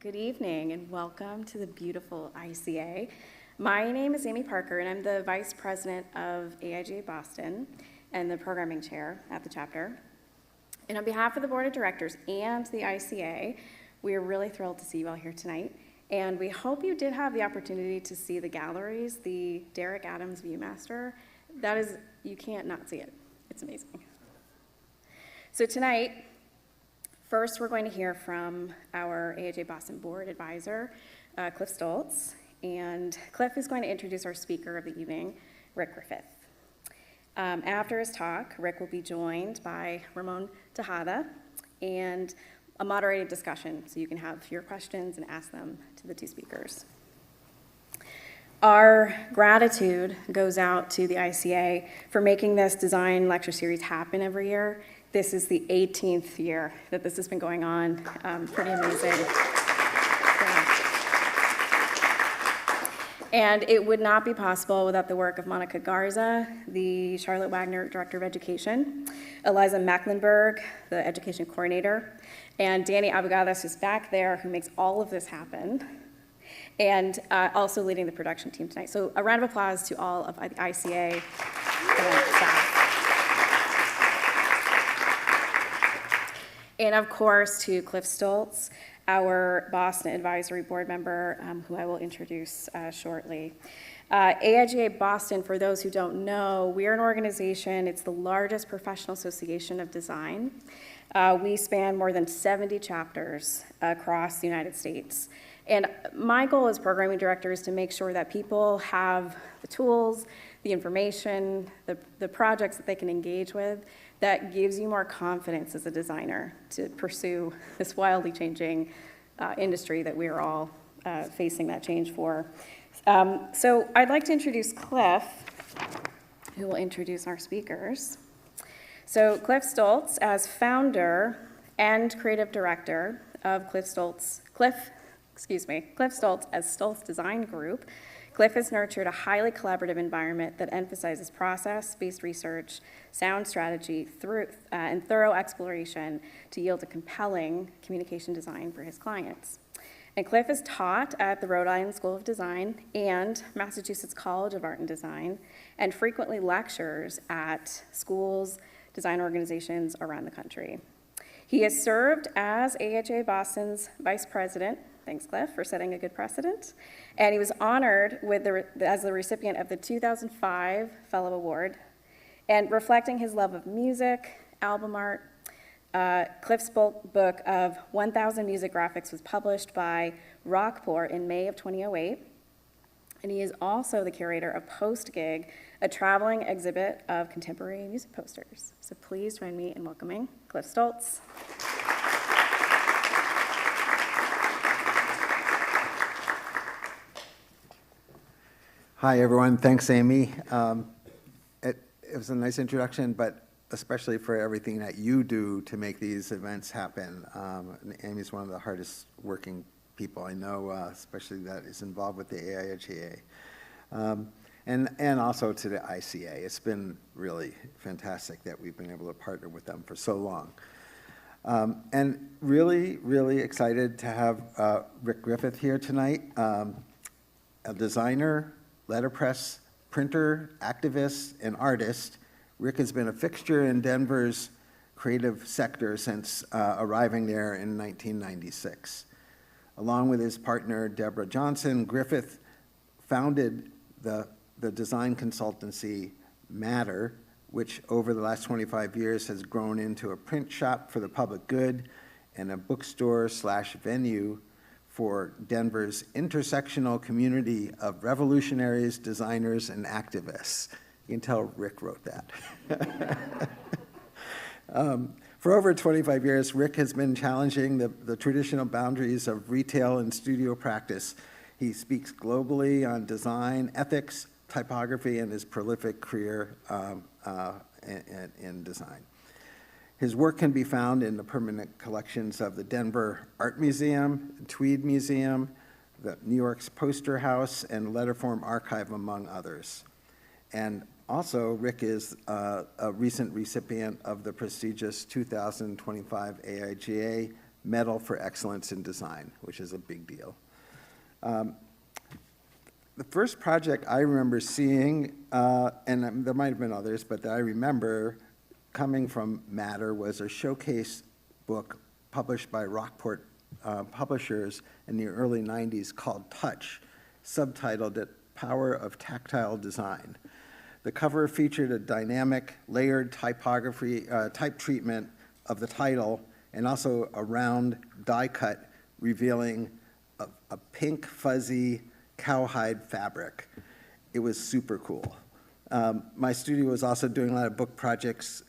Good evening and welcome to the beautiful ICA. My name is Amy Parker and I'm the Vice President of AIGA Boston and the Programming Chair at the chapter. And on behalf of the Board of Directors and the ICA, we are really thrilled to see you all here tonight. And we hope you did have the opportunity to see the galleries, the Derek Adams Viewmaster. That is, you can't not see it. It's amazing. So tonight, first, we're going to hear from our AIGA Boston Board Advisor, Cliff Stoltz, and Cliff is going to introduce our speaker of the evening, Rick Griffith. After his talk, Rick will be joined by Ramon Tejada and a moderated discussion, so you can have your questions and ask them to the two speakers. Our gratitude goes out to the ICA for making this design lecture series happen every year. This is the 18th year that this has been going on. Pretty amazing. Yeah. And it would not be possible without the work of Monica Garza, the Charlotte Wagner Director of Education, Eliza Mecklenburg, the Education Coordinator, and Danny Abogadas, who's back there, who makes all of this happen, and also leading the production team tonight. So a round of applause to all of the ICA staff. And of course, to Cliff Stoltz, our Boston Advisory Board member, who I will introduce shortly. AIGA Boston, for those who don't know, we are an organization, it's the largest professional association of design. We span more than 70 chapters across the United States. And my goal as programming director is to make sure that people have the tools, the information, the projects that they can engage with that gives you more confidence as a designer to pursue this wildly changing industry that we are all facing that change for. So I'd like to introduce Cliff, who will introduce our speakers. So Cliff Stoltz, as founder and creative director of Cliff Stoltz as Stoltz Design Group, Cliff has nurtured a highly collaborative environment that emphasizes process-based research, sound strategy, and thorough exploration to yield a compelling communication design for his clients. And Cliff is taught at the Rhode Island School of Design and Massachusetts College of Art and Design, and frequently lectures at schools, design organizations around the country. He has served as AIGA Boston's vice president. Thanks, Cliff, for setting a good precedent. And he was honored as the recipient of the 2005 Fellow Award. And reflecting his love of music, album art, Cliff's book of 1,000 Music Graphics was published by Rockport in May of 2008. And he is also the curator of Post Gig, a traveling exhibit of contemporary music posters. So please join me in welcoming Cliff Stoltz. Hi, everyone. Thanks, Amy. It was a nice introduction, but especially for everything that you do to make these events happen. Amy's one of the hardest working people I know, especially that is involved with the AIGA. And also to the ICA. It's been really fantastic that we've been able to partner with them for so long. And really, really excited to have Rick Griffith here tonight, a designer, letterpress, printer, activist, and artist. Rick has been a fixture in Denver's creative sector since arriving there in 1996. Along with his partner, Deborah Johnson, Griffith founded the design consultancy Matter, which over the last 25 years has grown into a print shop for the public good and a bookstore/venue for Denver's intersectional community of revolutionaries, designers, and activists. You can tell Rick wrote that. For over 25 years, Rick has been challenging the traditional boundaries of retail and studio practice. He speaks globally on design, ethics, typography, and his prolific career in design. His work can be found in the permanent collections of the Denver Art Museum, Tweed Museum, the New York's Poster House, and Letterform Archive, among others. And also, Rick is a recent recipient of the prestigious 2025 AIGA Medal for Excellence in Design, which is a big deal. The first project I remember seeing, and there might have been others, but that I remember coming from Matter was a showcase book published by Rockport Publishers in the early 90s called Touch, subtitled it Power of Tactile Design. The cover featured a dynamic, layered type treatment of the title and also a round die cut revealing a pink, fuzzy cowhide fabric. It was super cool. My studio was also doing a lot of book projects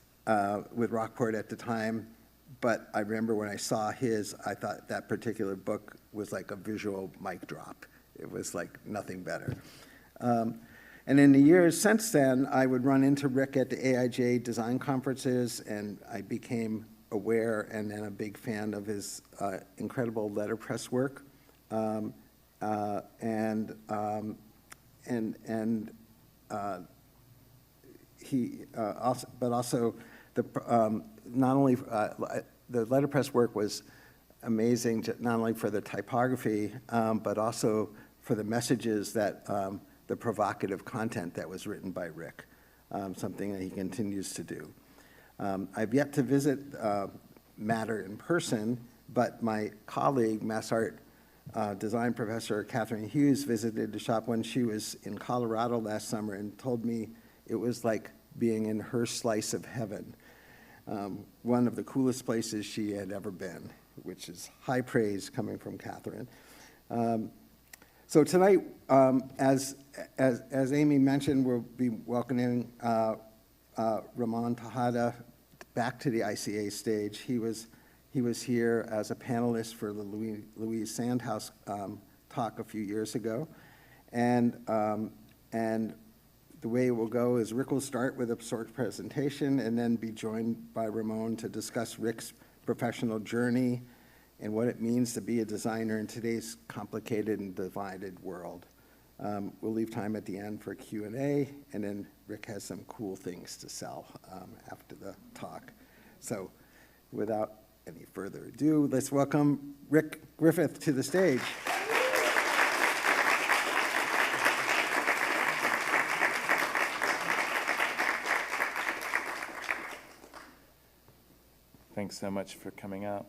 with Rockport at the time, but I remember when I saw his, I thought that particular book was like a visual mic drop. It was like nothing better. And in the years since then, I would run into Rick at the AIGA design conferences, and I became aware and then a big fan of his incredible letterpress work. He also, but also not only the letterpress work was amazing, not only for the typography, but also for the messages that the provocative content that was written by Rick, something that he continues to do. I've yet to visit Matter in person, but my colleague, Mass Art design professor Catherine Hughes, visited the shop when she was in Colorado last summer and told me it was like being in her slice of heaven. One of the coolest places she had ever been, which is high praise coming from Catherine. So tonight, as Amy mentioned, we'll be welcoming Ramon Tejada back to the ICA stage. He was here as a panelist for the Louise Sandhouse talk a few years ago. And the way it will go is Rick will start with a short presentation and then be joined by Ramon to discuss Rick's professional journey and what it means to be a designer in today's complicated and divided world. We'll leave time at the end for Q&A, and then Rick has some cool things to sell after the talk. So without any further ado, let's welcome Rick Griffith to the stage. Thanks so much for coming out.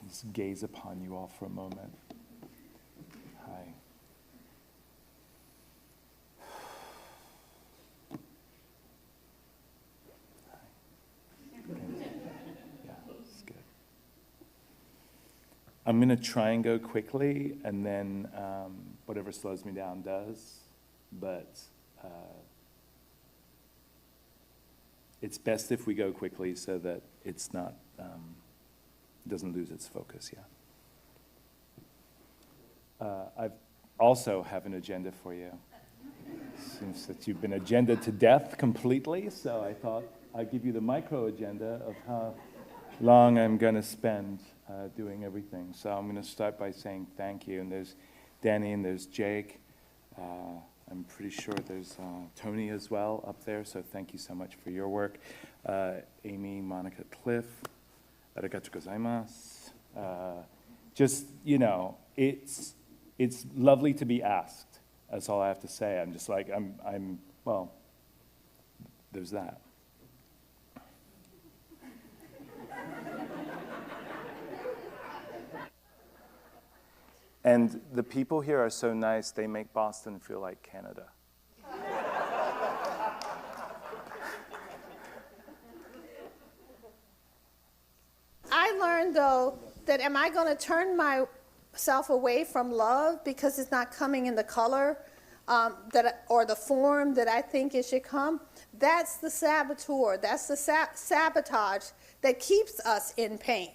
Let's gaze upon you all for a moment. Hi. Yeah, it's good. I'm going to try and go quickly, and then whatever slows me down does. But it's best if we go quickly so that it's not doesn't lose its focus. I also have an agenda for you. Seems that you've been agendaed to death completely, so I thought I'd give you the micro agenda of how long I'm going to spend doing everything. So I'm going to start by saying thank you. And there's Danny and there's Jake. I'm pretty sure there's Tony as well up there, so thank you so much for your work. Amy, Monica, Cliff, arigatou gozaimasu. Just, you know, it's lovely to be asked. That's all I have to say. I'm just like, well, there's that. And the people here are so nice, they make Boston feel like Canada. I learned, though, that am I going to turn myself away from love because it's not coming in the color or the form that I think it should come? That's the saboteur. That's the sabotage that keeps us in pain.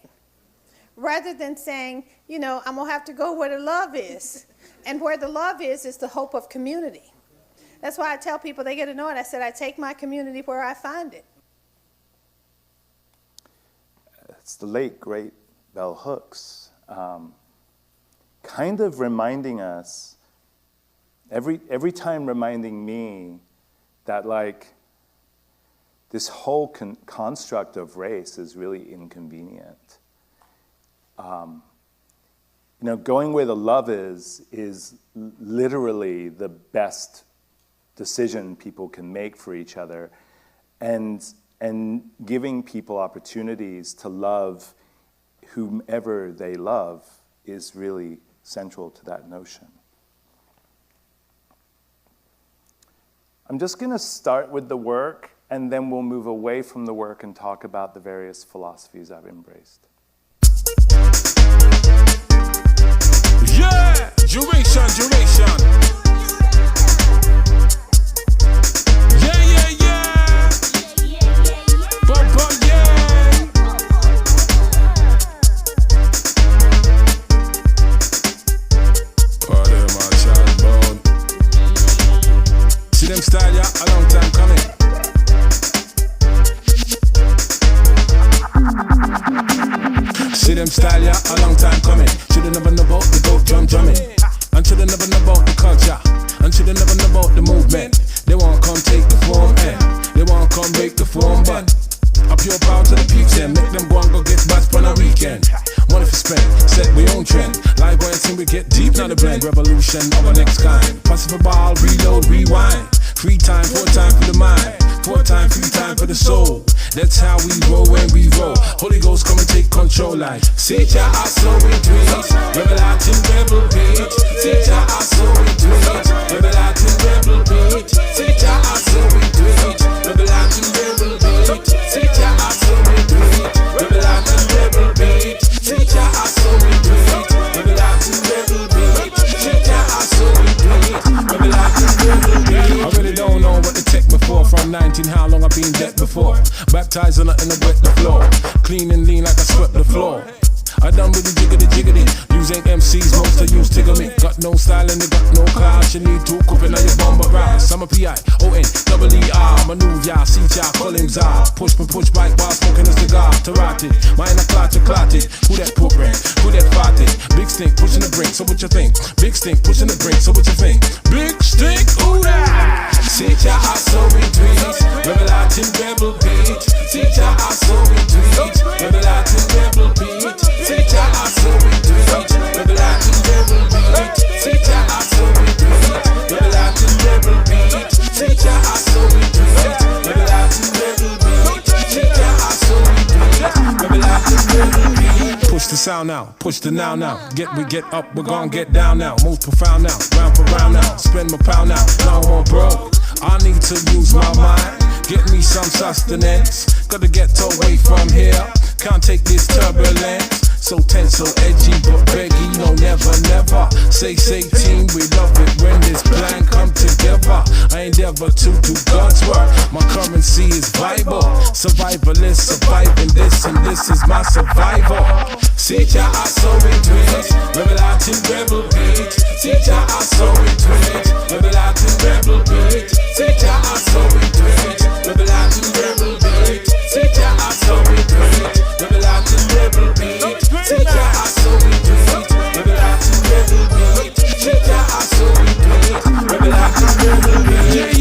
Rather than saying, you know, I'm going to have to go where the love is. And where the love is the hope of community. That's why I tell people, they get annoyed. I said, I take my community where I find it. It's the late, great Bell Hooks, kind of reminding us, every time reminding me that, like, this whole construct of race is really inconvenient. Going where the love is literally the best decision people can make for each other, and giving people opportunities to love whomever they love is really central to that notion. I'm just going to start with the work, and then we'll move away from the work and talk about the various philosophies I've embraced. Yeah! Duration. Yeah. Bum, yeah! Part of my child bone. See them style, yeah? A long time coming. See them style, yeah? A long time coming. Shoulda never know about the goat drumming. And shoulda never know about the culture. And shoulda never know about the movement. They won't come take the form, they won't come break the form, but a pure power to the peeps and make them go and go get bats on a weekend. Money for spend, set we own trend. Live boy until we get deep, now the blend. Revolution of our next kind. Passive ball, reload, rewind. Free time, 4 time for the mind. 4 time, free time for the soul. That's how we roll when we roll. Holy Ghost come and take control like Seja I so we tweet. Revelating rebel beat. Seja I so we tweet. Revelating rebel beat. Seja I so we tweet. Revelating rebel beat. Seja I so we tweet. Revelating rebel beat. Seja I so we tweet. Revelating rebel beat. Seja I so we tweet. Revelating rebel beat. I really don't know what to take me for. From 19, how long I've been dead before. Baptized on nothing to wet the floor. Clean and lean like I swept the floor. I done with the jiggity. Using MCs, most of use tickle me. Got no style and they got no class. You need to coop in on your bomber round. Summer P-I-O-N-E-E-R. Maneuver, y'all, see y'all, call him Zah. Push bike while smoking a cigar. Tarate, mine a clotted. Who that poop ring? Who that farted? Big stink, pushing the brink, so what you think? Big stink, pushing the brink, so what you think? Big stink, who that? See y'all, I so retweet. Revelating rebel beat. See y'all, I so retweet. Revelating rebel beat. See y'all, I so retweet. Revelating rebel beat. See y'all, I so retweet. Revelating rebel beat. See y'all, I so retweet. Revelating rebel beat. See y'all, I so retweet. Revelating rebel beat. Push the sound now, push the now. We get up, we're gon' get down now. Most profound now, round for round now. Spend my pound now, no more broke. I need to use my mind, get me some sustenance. Gotta get away from here, can't take this turbulence. So tense, so edgy, but beggy, no never. Say team, we love it when this plan come together. I endeavor to do God's work, my currency is Bible. Survivalist, surviving this, and this is my survival. See ya, I so retweet, revelating rebel beat. See ya, I so retweet, revelating rebel beat. See ya, I so retweet, revelating rebel beat. See ya, I so retweet, revelating rebel beat. See ya, I so retweet, revelating rebel beat. See ya, I so retweet, revelating rebel beat. Yeah.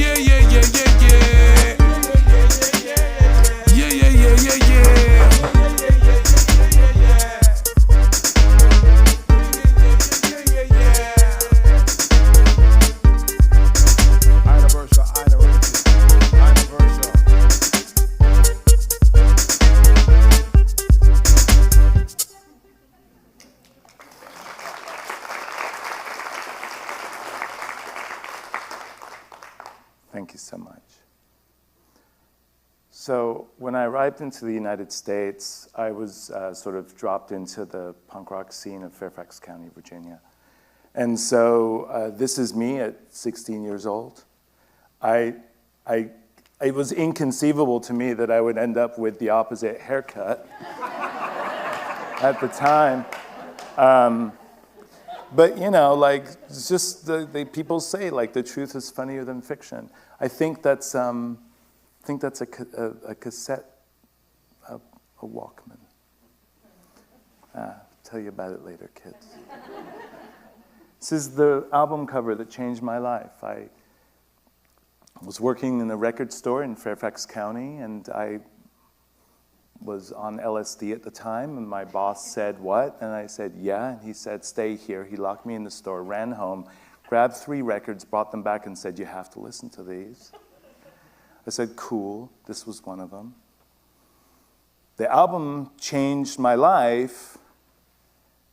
Thank you so much. So when I arrived into the United States, I was sort of dropped into the punk rock scene of Fairfax County, Virginia. And so this is me at 16 years old. It was inconceivable to me that I would end up with the opposite haircut at the time. But you know, like, it's just the people say, like, the truth is funnier than fiction. I think that's a cassette, a Walkman. I'll tell you about it later, kids. This is the album cover that changed my life. was working in a record store in Fairfax County, and I was on LSD at the time, and my boss said, "What?" And I said, "Yeah." And he said, "Stay here." He locked me in the store, ran home, grabbed 3 records, brought them back, and said, "You have to listen to these." I said, "Cool." This was one of them. The album changed my life.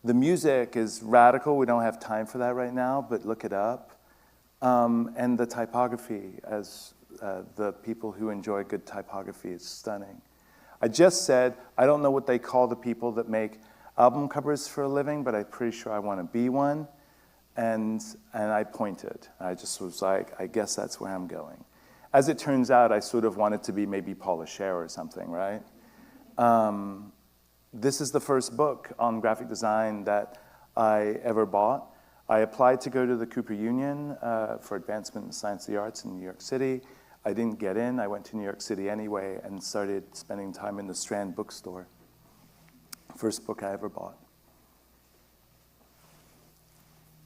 The music is radical. We don't have time for that right now, but look it up. And the typography, as the people who enjoy good typography, is stunning. I just said, I don't know what they call the people that make album covers for a living, but I'm pretty sure I want to be one. And I pointed. I just was like, I guess that's where I'm going. As it turns out, I sort of wanted to be maybe Paula Scher or something, right? This is the first book on graphic design that I ever bought. I applied to go to the Cooper Union for Advancement in Science of the Arts in New York City. I didn't get in. I went to New York City anyway and started spending time in the Strand bookstore. First book I ever bought.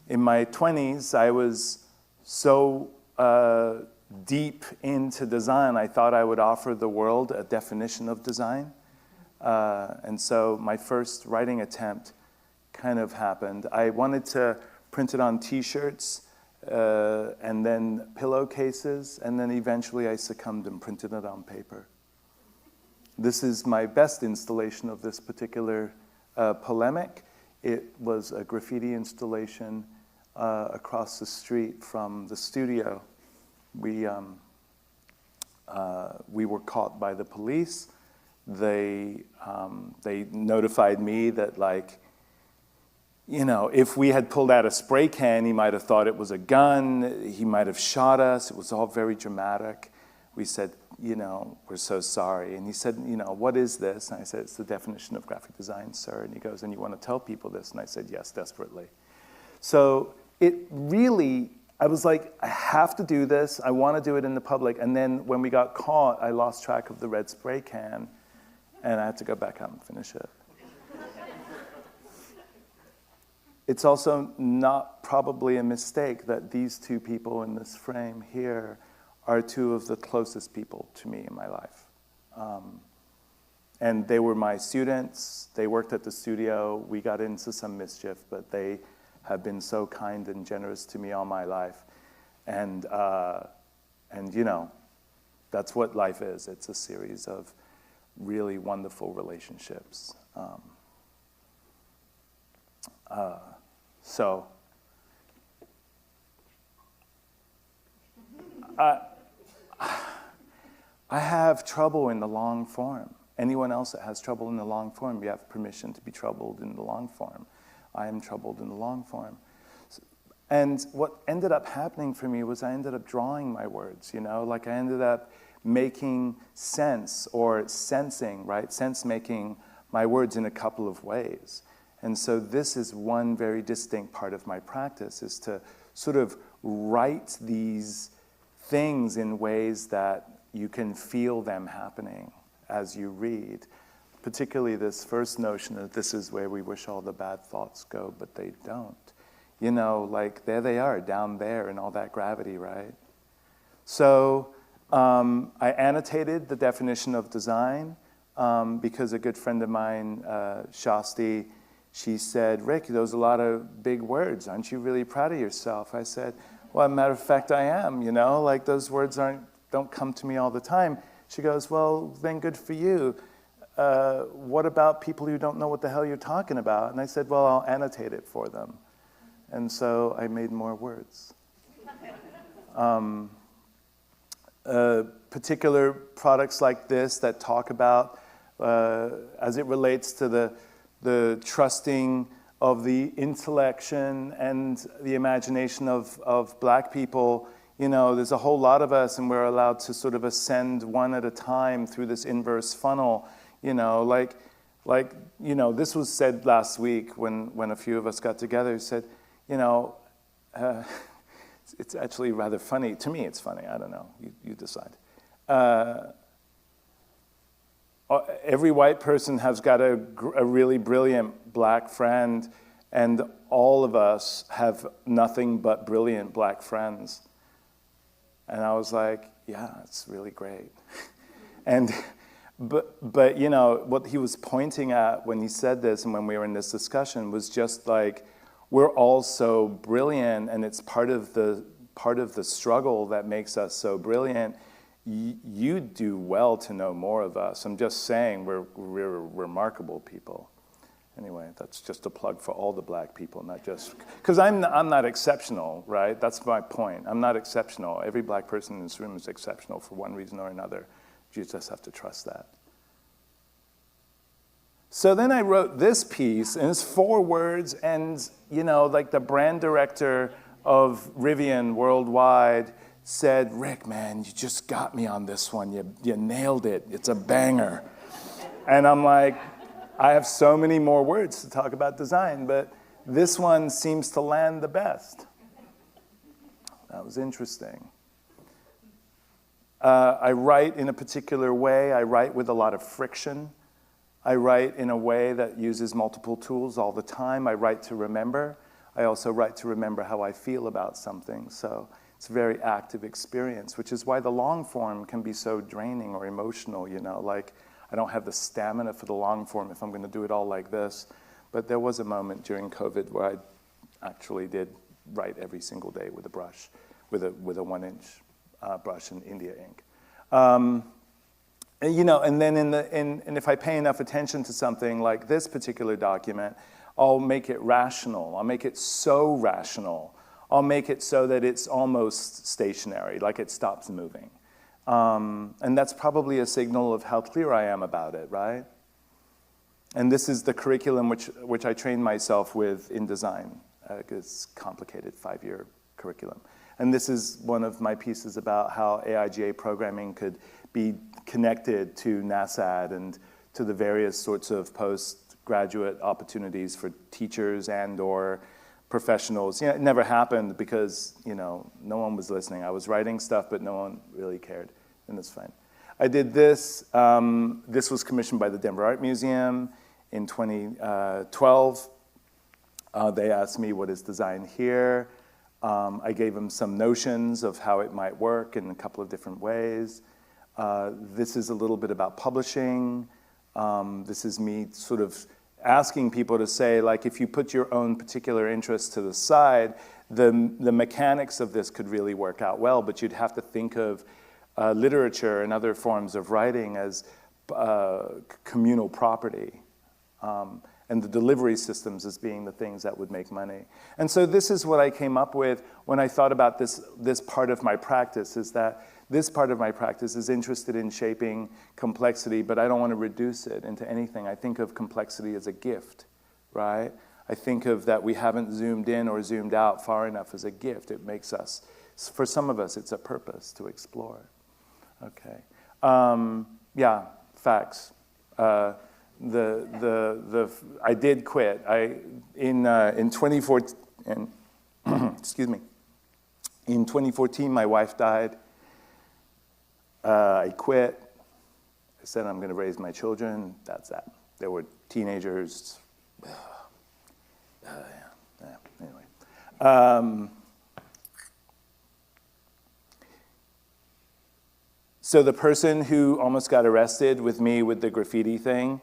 In my 20s, I was so deep into design, I thought I would offer the world a definition of design. And so my first writing attempt kind of happened. I wanted to print it on T-shirts and then pillowcases, and then eventually I succumbed and printed it on paper. This is my best installation of this particular polemic. It was a graffiti installation across the street from the studio. We were caught by the police. They notified me that, like, you know, if we had pulled out a spray can, he might have thought it was a gun. He might have shot us. It was all very dramatic. We said, you know, we're so sorry. And he said, you know, what is this? And I said, it's the definition of graphic design, sir. And he goes, and you want to tell people this? And I said, yes, desperately. So it really, I was like, I have to do this. I want to do it in the public. And then when we got caught, I lost track of the red spray can, and I had to go back out and finish it. It's also not probably a mistake that these 2 people in this frame here are 2 of the closest people to me in my life. And they were my students. They worked at the studio. We got into some mischief, but they have been so kind and generous to me all my life. And you know, that's what life is. It's a series of really wonderful relationships. So I have trouble in the long form. Anyone else that has trouble in the long form, you have permission to be troubled in the long form. I am troubled in the long form. And what ended up happening for me was I ended up drawing my words, you know? Like I ended up making sense or sensing, right? Sense-making my words in a couple of ways. And so this is one very distinct part of my practice, is to sort of write these things in ways that you can feel them happening as you read. Particularly this first notion that this is where we wish all the bad thoughts go, but they don't. You know, like there they are, down there in all that gravity, right? So I annotated the definition of design because a good friend of mine, Shasti, she said, Rick, those are a lot of big words. Aren't you really proud of yourself? I said, well, as a matter of fact, I am, you know? Like those words don't come to me all the time. She goes, well, then good for you. What about people who don't know what the hell you're talking about? And I said, well, I'll annotate it for them. And so I made more words. Particular products like this that talk about, as it relates to the trusting of the intellection and the imagination of black people, you know, there's a whole lot of us, and we're allowed to sort of ascend one at a time through this inverse funnel, you know, like, you know, this was said last week when a few of us got together, said, you know, it's actually rather funny. To me, it's funny. I don't know. You decide. Every white person has got a really brilliant black friend, and all of us have nothing but brilliant black friends. And I was like, yeah, it's really great. And, but you know, what he was pointing at when he said this and when we were in this discussion was just like, we're all so brilliant, and it's part of the struggle that makes us so brilliant. You do well to know more of us. I'm just saying we're remarkable people. Anyway, that's just a plug for all the black people, not just, because I'm not exceptional, right? That's my point. I'm not exceptional. Every black person in this room is exceptional for one reason or another. You just have to trust that. So then I wrote this piece, and it's 4 words, and you know, like the brand director of Rivian Worldwide said, Rick, man, you just got me on this one. You nailed it. It's a banger. And I'm like, I have so many more words to talk about design, but this one seems to land the best. That was interesting. I write in a particular way. I write with a lot of friction. I write in a way that uses multiple tools all the time. I write to remember. I also write to remember how I feel about something. So it's a very active experience, which is why the long form can be so draining or emotional, you know, like I don't have the stamina for the long form if I'm going to do it all like this. But there was a moment during COVID where I actually did write every single day with a brush, with a 1-inch brush in India ink. And, you know, and then and if I pay enough attention to something like this particular document, I'll make it rational. I'll make it so rational. I'll make it so that it's almost stationary, like it stops moving. And that's probably a signal of how clear I am about it, right? And this is the curriculum which I trained myself with in design. It's complicated 5-year curriculum. And this is one of my pieces about how AIGA programming could be connected to NASAD and to the various sorts of postgraduate opportunities for teachers and or professionals. You know, it never happened because, you know, no one was listening. I was writing stuff, but no one really cared, and that's fine. I did this. This was commissioned by the Denver Art Museum in 2012. They asked me, what is design here? I gave them some notions of how it might work in a couple of different ways. This is a little bit about publishing. This is me sort of asking people to say, like, if you put your own particular interests to the side, the mechanics of this could really work out well, but you'd have to think of literature and other forms of writing as communal property. And the delivery systems as being the things that would make money. And so this is what I came up with when I thought about this part of my practice, is that this part of my practice is interested in shaping complexity, but I don't want to reduce it into anything. I think of complexity as a gift, right? I think of that we haven't zoomed in or zoomed out far enough as a gift. It makes us, for some of us, it's a purpose to explore. Okay. Yeah, facts. I did quit. In 2014, excuse me. In 2014, my wife died. I quit. I said I'm going to raise my children. That's that. They were teenagers. Anyway. So the person who almost got arrested with me with the graffiti thing,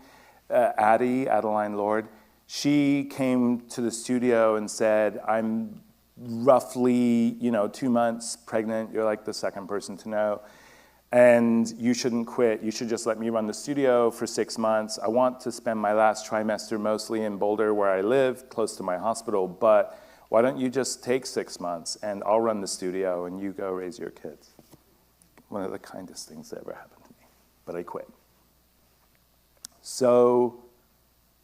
Adeline Lord, she came to the studio and said, I'm roughly, 2 months pregnant. You're like the second person to know. And you shouldn't quit. You should just let me run the studio for 6 months. I want to spend my last trimester mostly in Boulder where I live, close to my hospital, but why don't you just take 6 months and I'll run the studio and you go raise your kids. One of the kindest things that ever happened to me, but I quit. So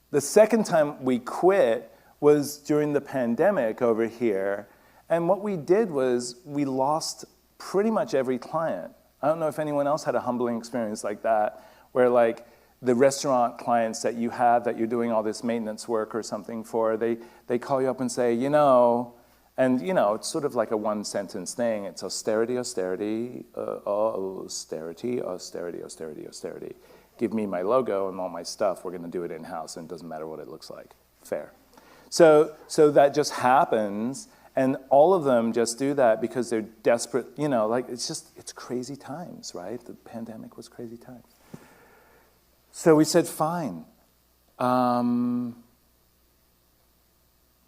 the second time we quit was during the pandemic over here, and what we did was we lost pretty much every client. I don't know if anyone else had a humbling experience like that, where like the restaurant clients that you have that you're doing all this maintenance work or something for, they call you up and say, and it's sort of like a one-sentence thing. It's austerity, austerity, austerity, austerity, austerity, austerity. Give me my logo and all my stuff. We're going to do it in-house, and it doesn't matter what it looks like. Fair. So that just happens, And all of them just do that because they're desperate, you know, like it's crazy times, right? The pandemic was crazy times. So we said, fine.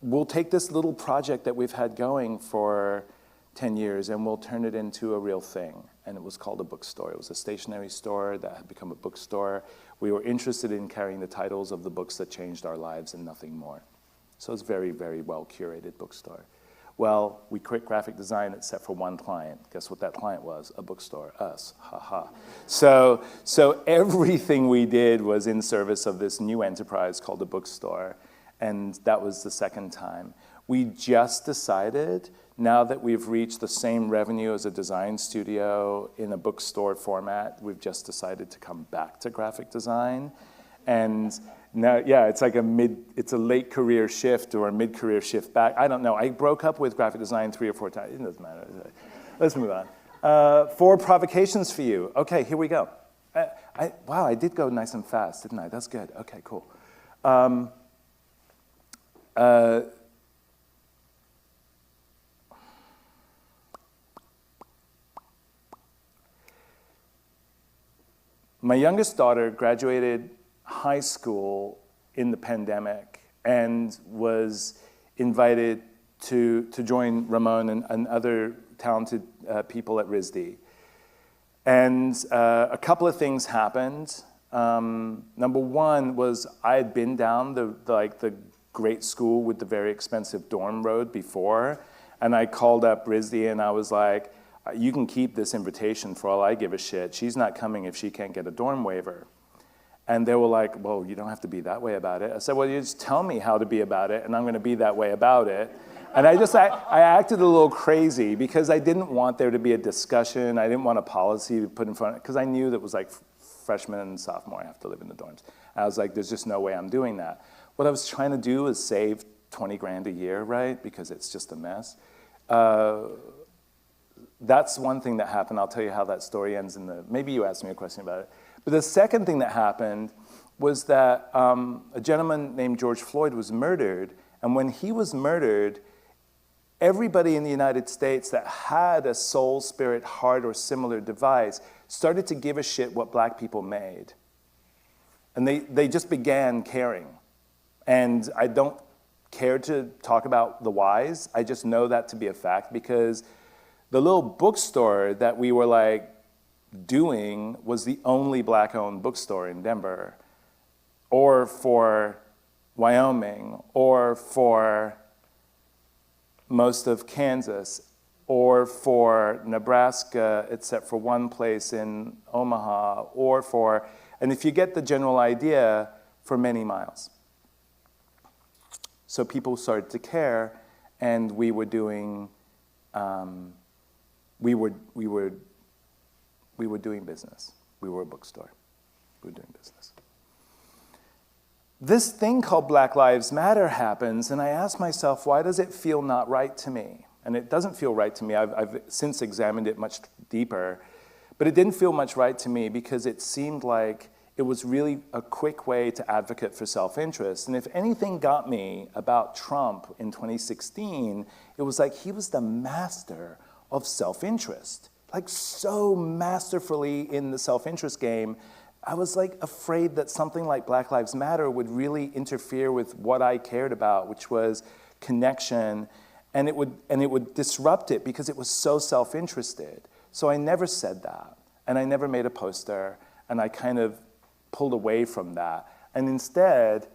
We'll take this little project that we've had going for 10 years and we'll turn it into a real thing. And it was called a bookstore. It was a stationery store that had become a bookstore. We were interested in carrying the titles of the books that changed our lives and nothing more. So it's a very, very well curated bookstore. Well, we quit graphic design except for one client. Guess what that client was? A bookstore, us, haha. So everything we did was in service of this new enterprise called a bookstore, and that was the second time. We just decided, now that we've reached the same revenue as a design studio in a bookstore format, we've just decided to come back to graphic design. And now, yeah, it's like it's a late career shift or a mid-career shift back. I don't know. I broke up with graphic design 3 or 4 times. It doesn't matter. Let's move on. 4 provocations for you. Okay, here we go. Wow, I did go nice and fast, didn't I? That's good. Okay, cool. My youngest daughter graduated high school in the pandemic and was invited to join Ramon and other talented people at RISD. And a couple of things happened. Number one was I had been down the great school with the very expensive dorm road before, and I called up RISD and I was like, you can keep this invitation for all I give a shit. She's not coming if she can't get a dorm waiver. And they were like, well, you don't have to be that way about it. I said, well, you just tell me how to be about it, and I'm going to be that way about it. And I acted a little crazy because I didn't want there to be a discussion. I didn't want a policy put in front, because I knew that was like freshman and sophomore, I have to live in the dorms. I was like, there's just no way I'm doing that. What I was trying to do is save 20 grand a year, right? Because it's just a mess. That's one thing that happened. I'll tell you how that story ends maybe you asked me a question about it. But the second thing that happened was that a gentleman named George Floyd was murdered. And when he was murdered, everybody in the United States that had a soul, spirit, heart, or similar device started to give a shit what black people made. And they just began caring. And I don't care to talk about the whys. I just know that to be a fact because the little bookstore that we were like doing was the only black-owned bookstore in Denver, or for Wyoming, or for most of Kansas, or for Nebraska, except for one place in Omaha, and if you get the general idea, for many miles. So people started to care, and we were doing, we were doing business. We were a bookstore. We were doing business. This thing called Black Lives Matter happens, and I ask myself, why does it feel not right to me? And it doesn't feel right to me. I've since examined it much deeper, but it didn't feel much right to me because it seemed like it was really a quick way to advocate for self-interest. And if anything got me about Trump in 2016, it was like he was the master of self-interest, like so masterfully in the self-interest game. I was like afraid that something like Black Lives Matter would really interfere with what I cared about, which was connection, and it would disrupt it because it was so self-interested. So I never said that, and I never made a poster, and I kind of pulled away from that. And instead,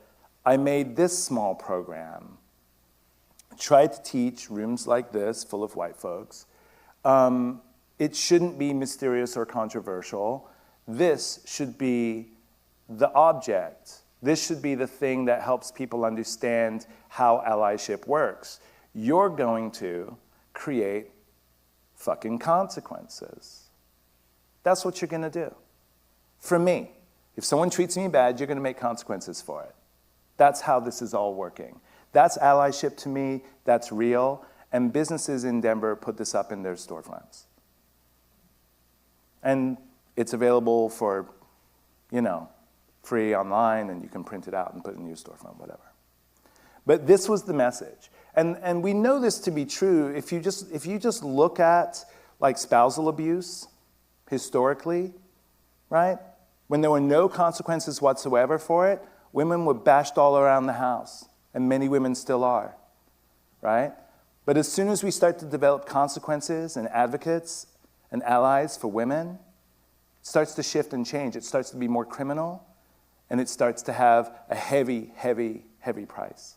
I made this small program, tried to teach rooms like this full of white folks. It shouldn't be mysterious or controversial. This should be the object. This should be the thing that helps people understand how allyship works. You're going to create fucking consequences. That's what you're gonna do. For me, if someone treats me bad, you're gonna make consequences for it. That's how this is all working. That's allyship to me, that's real, and businesses in Denver put this up in their storefronts. And it's available for, free online, and you can print it out and put it in your storefront, whatever. But this was the message. And we know this to be true if you just look at like spousal abuse historically, right? When there were no consequences whatsoever for it, women were bashed all around the house, and many women still are, right? But as soon as we start to develop consequences and advocates and allies for women, it starts to shift and change. It starts to be more criminal, and it starts to have a heavy, heavy, heavy price.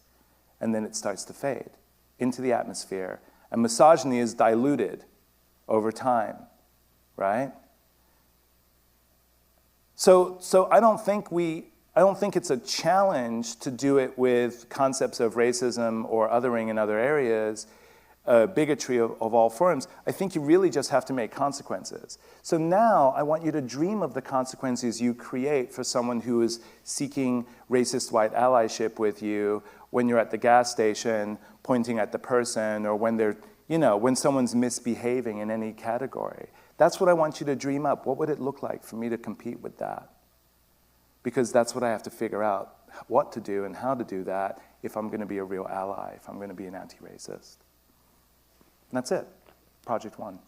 And then it starts to fade into the atmosphere. And misogyny is diluted over time, right? So I don't think it's a challenge to do it with concepts of racism or othering in other areas, bigotry of all forms. I think you really just have to make consequences. So now I want you to dream of the consequences you create for someone who is seeking racist white allyship with you when you're at the gas station pointing at the person, or when they're, when someone's misbehaving in any category. That's what I want you to dream up. What would it look like for me to compete with that? Because that's what I have to figure out, what to do and how to do that if I'm going to be a real ally, if I'm going to be an anti-racist. And that's it, Project 1.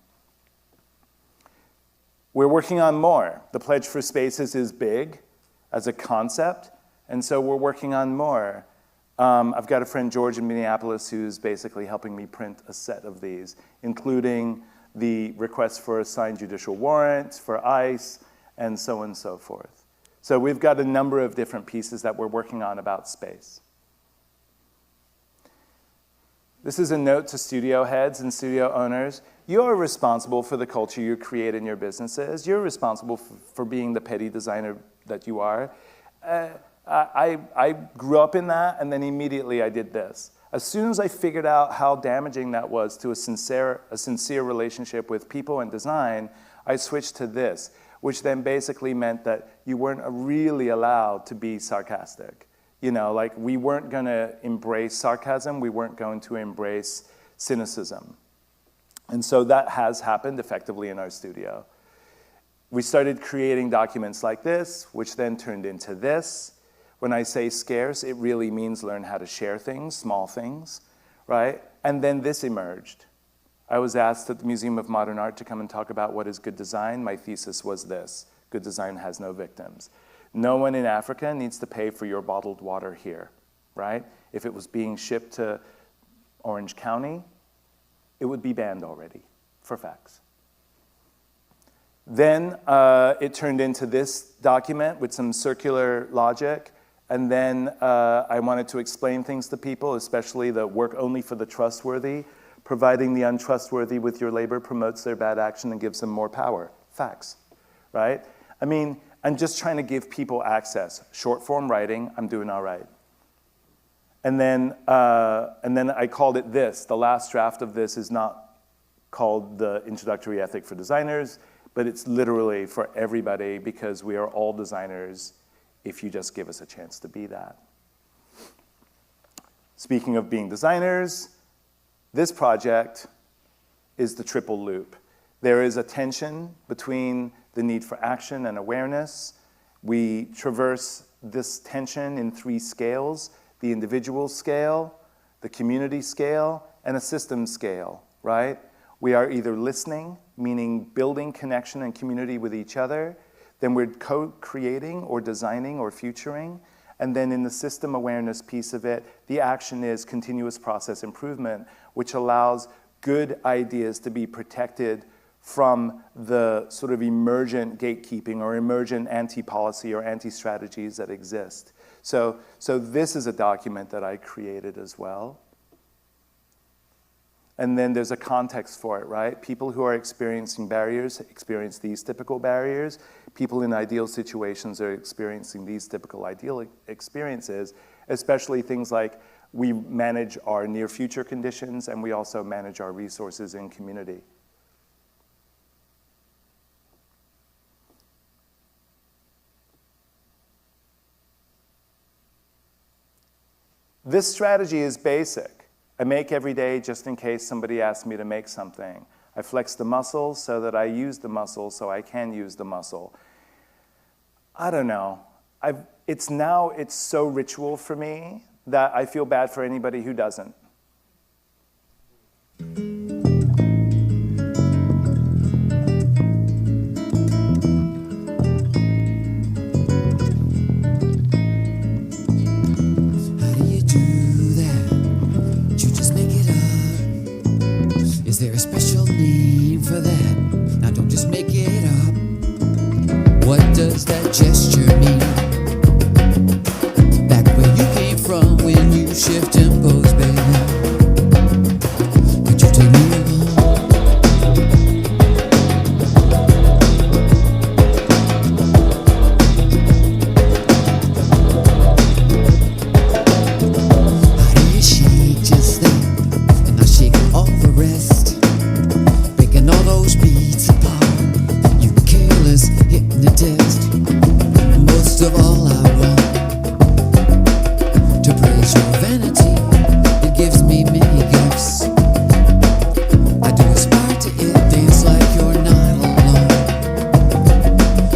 We're working on more. The Pledge for Spaces is big as a concept, and so we're working on more. I've got a friend, George, in Minneapolis, who's basically helping me print a set of these, including the request for a signed judicial warrant for ICE, and so on and so forth. So we've got a number of different pieces that we're working on about space. This is a note to studio heads and studio owners. You're responsible for the culture you create in your businesses. You're responsible for being the petty designer that you are. I grew up in that, and then immediately I did this. As soon as I figured out how damaging that was to a sincere relationship with people and design, I switched to this, which then basically meant that you weren't really allowed to be sarcastic. Like we weren't going to embrace sarcasm, we weren't going to embrace cynicism. And so that has happened effectively in our studio. We started creating documents like this, which then turned into this. When I say scarce, it really means learn how to share things, small things, right? And then this emerged. I was asked at the Museum of Modern Art to come and talk about what is good design. My thesis was this: good design has no victims. No one in Africa needs to pay for your bottled water here, right? If it was being shipped to Orange County, it would be banned already, for facts. Then it turned into this document with some circular logic. And then I wanted to explain things to people, especially the work only for the trustworthy. Providing the untrustworthy with your labor promotes their bad action and gives them more power. Facts, right? I mean, I'm just trying to give people access. Short form writing, I'm doing all right. And then I called it this. The last draft of this is not called the Introductory Ethic for Designers, but it's literally for everybody, because we are all designers if you just give us a chance to be that. Speaking of being designers, this project is the triple loop. There is a tension between the need for action and awareness. We traverse this tension in 3 scales: the individual scale, the community scale, and a system scale, right? We are either listening, meaning building connection and community with each other, then we're co-creating or designing or futuring, and then in the system awareness piece of it, the action is continuous process improvement, which allows good ideas to be protected from the sort of emergent gatekeeping or emergent anti-policy or anti-strategies that exist. So this is a document that I created as well. And then there's a context for it, right? People who are experiencing barriers experience these typical barriers. People in ideal situations are experiencing these typical ideal experiences, especially things like we manage our near future conditions, and we also manage our resources in community. This strategy is basic. I make every day just in case somebody asks me to make something. I flex the muscles so that I use the muscle so I can use the muscle. I don't know. It's so ritual for me that I feel bad for anybody who doesn't. How do you do that? You just make it up. Is there a special name for that? Now don't just make it up. What does that gesture mean? Back where you came from when you shift tempos, baby. Could you take me along? How do you shake just that? And I shake all the rest. Breaking all those beats apart. You careless hypnotist. Most of all I want to praise your vanity. It gives me many gifts. I do aspire to it. Dance like you're not alone.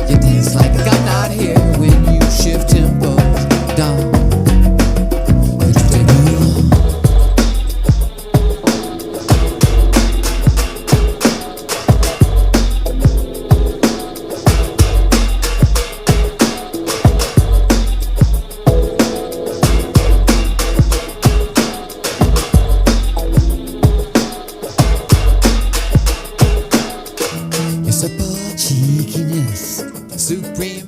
You dance like I'm not here when you shift tempos down. Could you take me along? Your supple cheekiness, supreme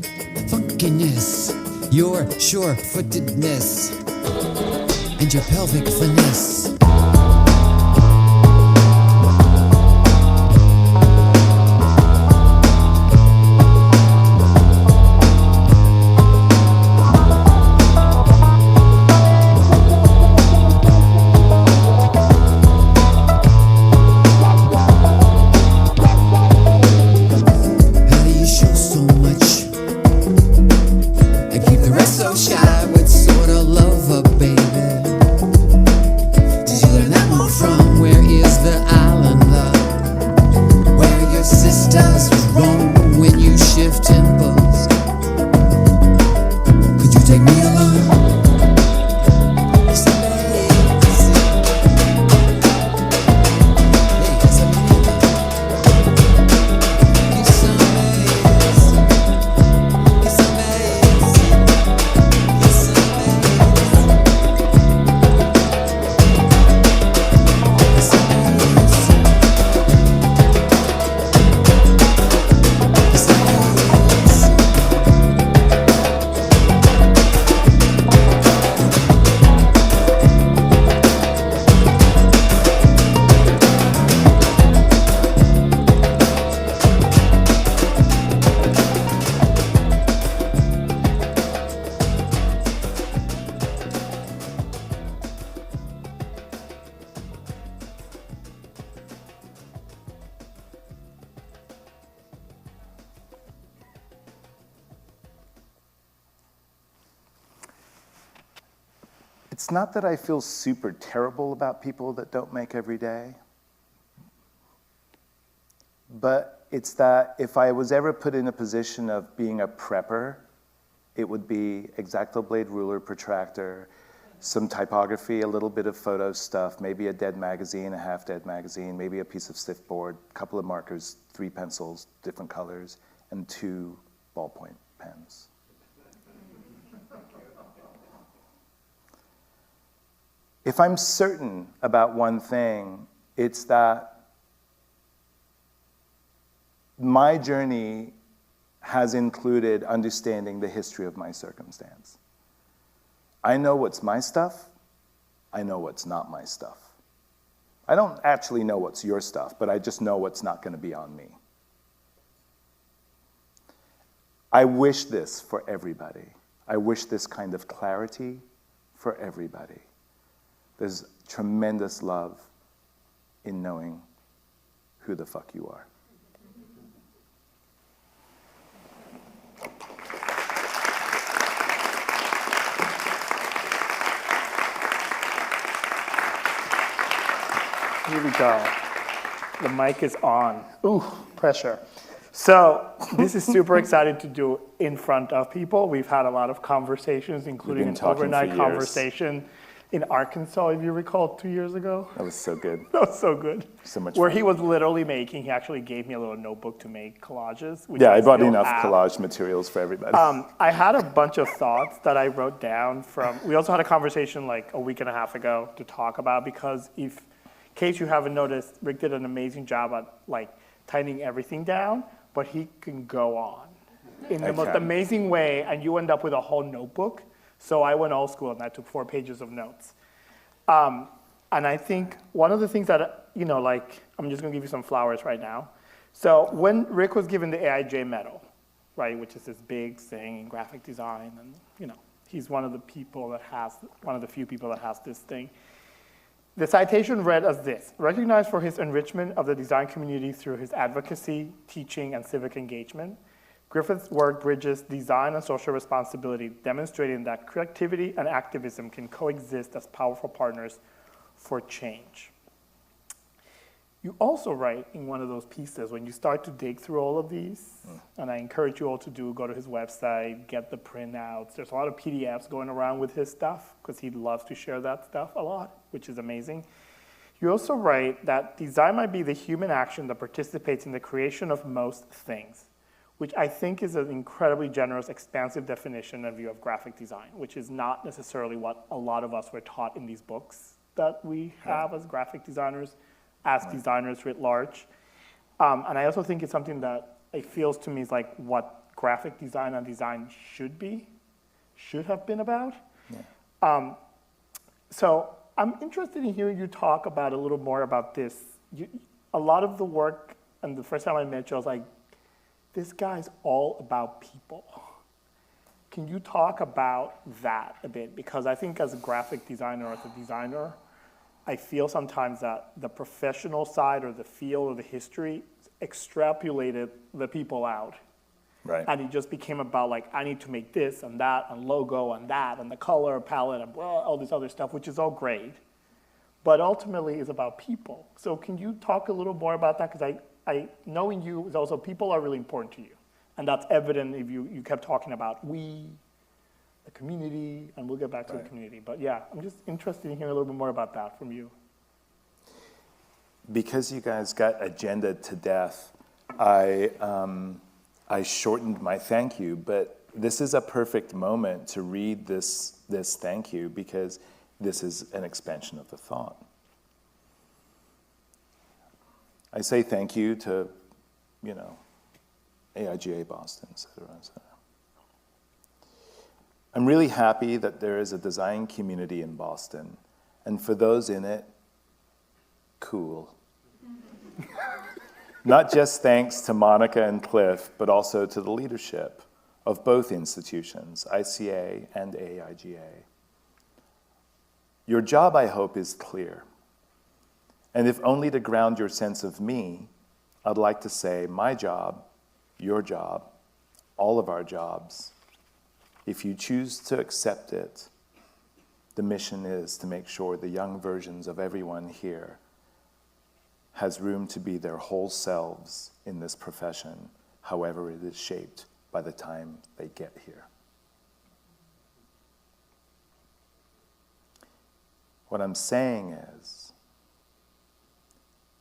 funkiness, your sure-footedness, and your pelvic finesse. How do you show so much and keep the rest so shy? What sort of lover, baby? Did you learn that one from? Where is the island love? Where your sisters roam when you shift tempos? Could you take me along? It's amazing. It's amazing. It's amazing. It's amazing. It's It's not that I feel super terrible about people that don't make every day, but it's that if I was ever put in a position of being a prepper, it would be X-Acto blade ruler, protractor, some typography, a little bit of photo stuff, maybe a dead magazine, a half-dead magazine, maybe a piece of stiff board, a couple of markers, 3 pencils, different colors, and 2 ballpoint pens. If I'm certain about one thing, it's that my journey has included understanding the history of my circumstance. I know what's my stuff. I know what's not my stuff. I don't actually know what's your stuff, but I just know what's not going to be on me. I wish this for everybody. I wish this kind of clarity for everybody. There's tremendous love in knowing who the fuck you are. Here we go. The mic is on. Ooh, pressure. So this is super exciting to do in front of people. We've had a lot of conversations, including been an talking for overnight years. conversation in Arkansas, if you recall, 2 years ago. That was so good. That was so good. So much Where fun. he was literally making, he actually gave me a little notebook to make collages. Which Yeah, I brought still enough have. collage materials for everybody. I had a bunch of thoughts that I wrote down from, we also had a conversation like a week and a half ago to talk about, because in case you haven't noticed, Rick did an amazing job at like tightening everything down, but he can go on in the most amazing way, and you end up with a whole notebook. So I went old school and I took 4 pages of notes. And I think one of the things that, like, I'm just gonna give you some flowers right now. So when Rick was given the AIGA medal, right, which is this big thing in graphic design, and he's one of the few people that has this thing. The citation read as this: recognized for his enrichment of the design community through his advocacy, teaching, and civic engagement, Griffith's work bridges design and social responsibility, demonstrating that creativity and activism can coexist as powerful partners for change. You also write in one of those pieces, when you start to dig through all of these, and I encourage you all to go to his website, get the printouts. There's a lot of PDFs going around with his stuff, because he loves to share that stuff a lot, which is amazing. You also write that design might be the human action that participates in the creation of most things, which I think is an incredibly generous, expansive definition and view of graphic design, which is not necessarily what a lot of us were taught in these books that we have as graphic designers, as designers writ large. And I also think it's something that it feels to me is like what graphic design and design should have been about. Yeah. So I'm interested in hearing you talk about a little more about this. A lot of the work, and the first time I met you, I was like, this guy's all about people. Can you talk about that a bit? Because I think as a graphic designer, as a designer, I feel sometimes that the professional side or the field or the history extrapolated the people out. Right. And it just became about like, I need to make this and that and logo and that and the color palette and all this other stuff, which is all great. But ultimately it's about people. So can you talk a little more about that? Because I knowing you is also, people are really important to you. And that's evident if you kept talking about we, the community, and we'll get back to the community. But yeah, I'm just interested in hearing a little bit more about that from you. Because you guys got agenda to death, I shortened my thank you, but this is a perfect moment to read this thank you, because this is an expansion of the thought. I say thank you to, AIGA Boston, et cetera, et cetera. I'm really happy that there is a design community in Boston, and for those in it, cool. Not just thanks to Monica and Cliff, but also to the leadership of both institutions, ICA and AIGA. Your job, I hope, is clear. And if only to ground your sense of me, I'd like to say my job, your job, all of our jobs, if you choose to accept it, the mission is to make sure the young versions of everyone here has room to be their whole selves in this profession, however it is shaped by the time they get here. What I'm saying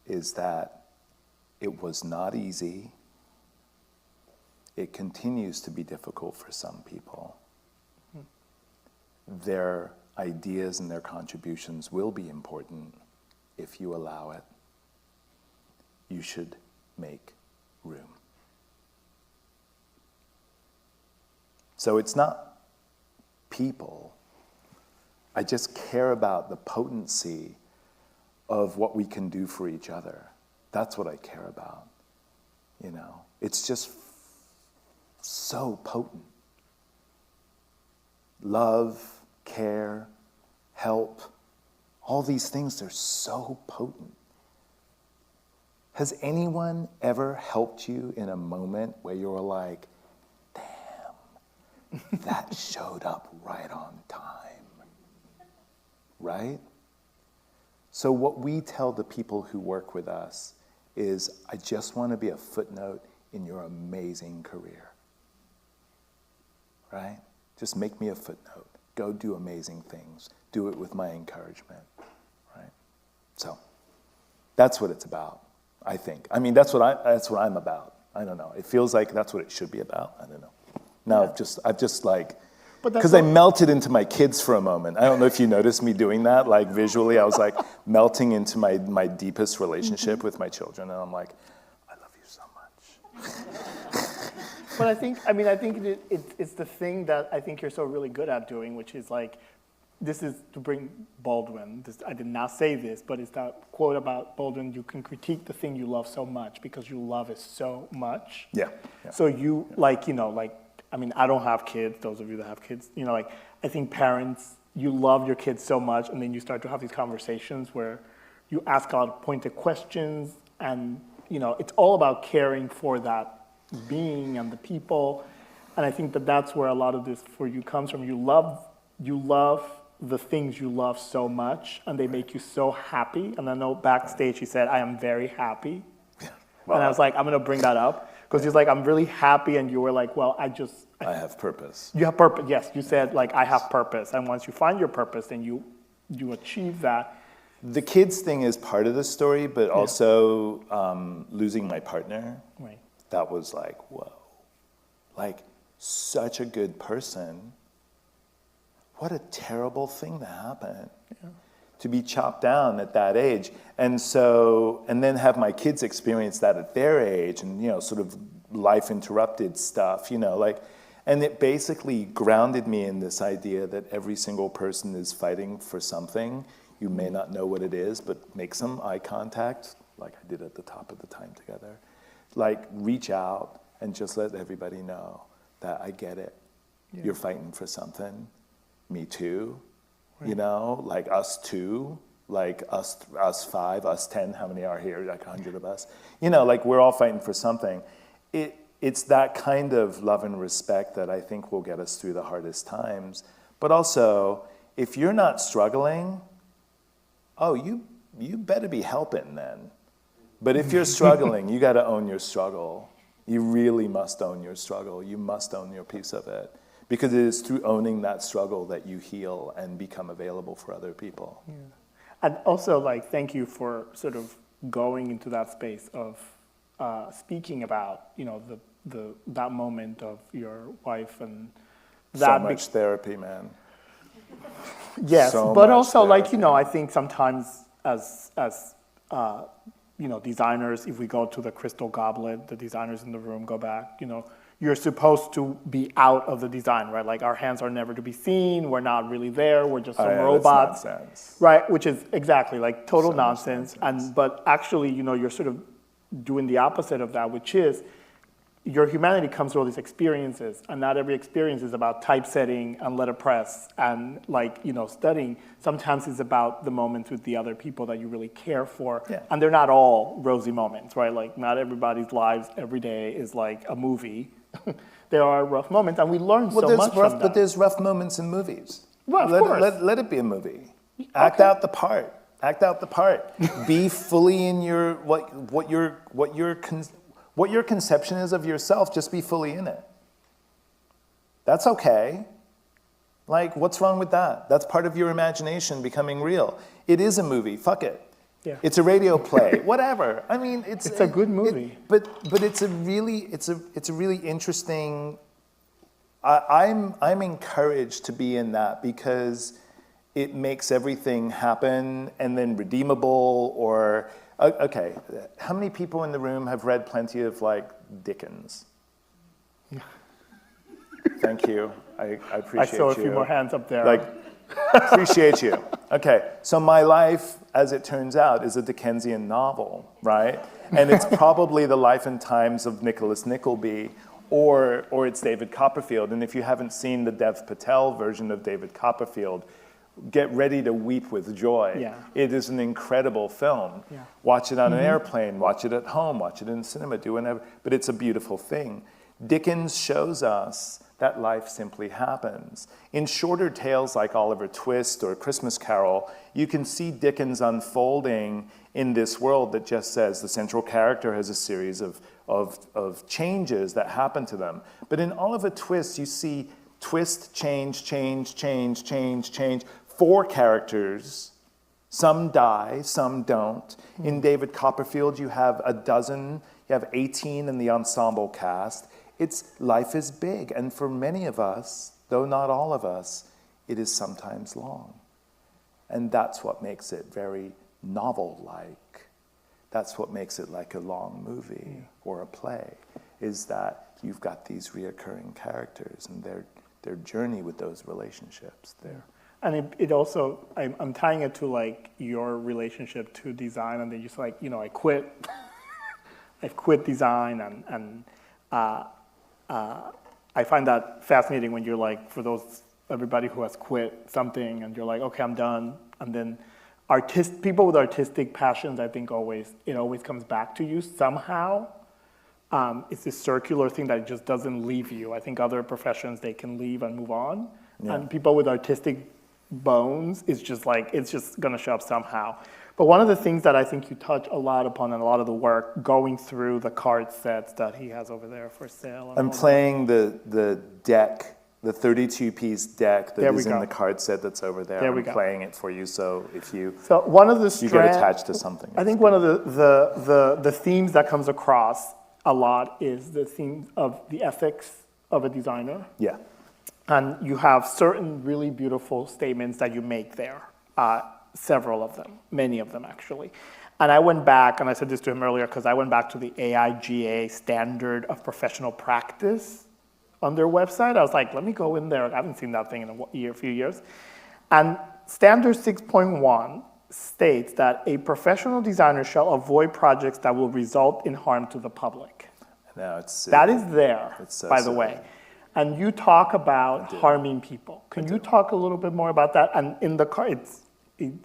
is that it was not easy. It continues to be difficult for some people. Their ideas and their contributions will be important if you allow it. You should make room. So it's not people. I just care about the potency of what we can do for each other. That's what I care about. It's just so potent. Love, care, help, all these things, they're so potent. Has anyone ever helped you in a moment where you were like, damn, that showed up right on time? Right? So what we tell the people who work with us is, I just want to be a footnote in your amazing career. Right? Just make me a footnote. Go do amazing things. Do it with my encouragement. Right? So that's what it's about, I think. I mean, that's what I'm about. I don't know. It feels like that's what it should be about. I don't know. Now I've just like, because I melted into my kids for a moment. I don't know if you noticed me doing that. Like visually, I was like melting into my deepest relationship with my children, and I'm like, I love you so much. But I think it's the thing that I think you're so really good at doing, which is like, this is to bring Baldwin. I did not say this, but it's that quote about Baldwin, you can critique the thing you love so much because you love it so much. Yeah. So you, I don't have kids, those of you that have kids, I think parents, you love your kids so much, and then you start to have these conversations where you ask a lot of pointed questions, and, it's all about caring for that being and the people. And I think that that's where a lot of this for you comes from. You love the things you love so much, and they make you so happy. And I know backstage he said, I am very happy. Well, and I was like, I'm going to bring that up. Because he's like, I'm really happy. And you were like, well, I have purpose. You have purpose. Yes, you said, like, I have purpose. And once you find your purpose, then you achieve that. The kids thing is part of the story, but also losing my partner. Right. That was like, whoa. Like, such a good person. What a terrible thing to happen. Yeah. To be chopped down at that age. And then have my kids experience that at their age, and, sort of life interrupted stuff, and it basically grounded me in this idea that every single person is fighting for something. You may not know what it is, but make some eye contact, like I did at the top of the time together. Like, reach out and just let everybody know that I get it. Yeah. You're fighting for something. Me too. Right. Like us too, like us 5, us 10, how many are here? Like 100 of us. Like we're all fighting for something. It's that kind of love and respect that I think will get us through the hardest times. But also, if you're not struggling, you better be helping then. But if you're struggling, you got to own your struggle. You really must own your struggle. You must own your piece of it. Because it is through owning that struggle that you heal and become available for other people. Yeah. And also, thank you for sort of going into that space of speaking about, that moment of your wife and that. So much therapy, man. Yes, so but also, therapy. I think sometimes as designers, if we go to the crystal goblet, the designers in the room go back, you're supposed to be out of the design, right? Like our hands are never to be seen. We're not really there. We're just some robots, that's nonsense. Right? Which is exactly like total nonsense. But actually, you're sort of doing the opposite of that, which is your humanity comes through all these experiences, and not every experience is about typesetting and letterpress and studying. Sometimes it's about the moments with the other people that you really care for, and they're not all rosy moments, right? Like not everybody's lives every day is like a movie. There are rough moments, and we learn so much from that. But there's rough moments in movies. Well, of course. Let it be a movie. Act out the part. Act out the part. Be fully in your what your conception is of yourself. Just be fully in it. That's okay. Like, what's wrong with that? That's part of your imagination becoming real. It is a movie. Fuck it. Yeah. It's a radio play. Whatever. I mean, it's a good movie. But it's a really interesting. I'm encouraged to be in that because it makes everything happen and then redeemable. Or okay, how many people in the room have read plenty of Dickens? Thank you. I appreciate you. I saw a few more hands up there. Appreciate you. Okay, so my life, as it turns out, is a Dickensian novel, right? And it's probably the life and times of Nicholas Nickleby, or it's David Copperfield. And if you haven't seen the Dev Patel version of David Copperfield, get ready to weep with joy. Yeah. It is an incredible film. Yeah. Watch it on an airplane, watch it at home, watch it in cinema, do whatever. But it's a beautiful thing. Dickens shows us that life simply happens. In shorter tales like Oliver Twist or Christmas Carol, you can see Dickens unfolding in this world that just says the central character has a series of changes that happen to them. But in Oliver Twist, you see twist, change, change, change, change, change. 4 characters. Some die, some don't. In David Copperfield, you have a dozen, you have 18 in the ensemble cast. Life is big, and for many of us, though not all of us, it is sometimes long. And that's what makes it very novel-like. That's what makes it like a long movie or a play, is that you've got these reoccurring characters and their journey with those relationships there. And it also, I'm tying it to like your relationship to design, and then just like, I quit, I've quit design, and I find that fascinating when you're like, for everybody who has quit something, and you're like, okay, I'm done, and then people with artistic passions, I think it always comes back to you somehow. It's this circular thing that just doesn't leave you. I think other professions, they can leave and move on, and people with artistic bones, it's just going to show up somehow. But one of the things that I think you touch a lot upon in a lot of the work, going through the card sets that he has over there for sale. I'm playing the deck, the 32-piece deck that is in the card set that's over there. I'm playing it for you, so if you one of the you get attached to something. I think one of the themes that comes across a lot is the theme of the ethics of a designer. Yeah. And you have certain really beautiful statements that you make there, several of them, many of them actually. And I went back, and I said this to him earlier, because I went back to the AIGA Standard of Professional Practice on their website. I was like, let me go in there. I haven't seen that thing in a few years. And Standard 6.1 states that a professional designer shall avoid projects that will result in harm to the public. No, that is there, by the way. And you talk about harming people. Can you talk a little bit more about that? And in the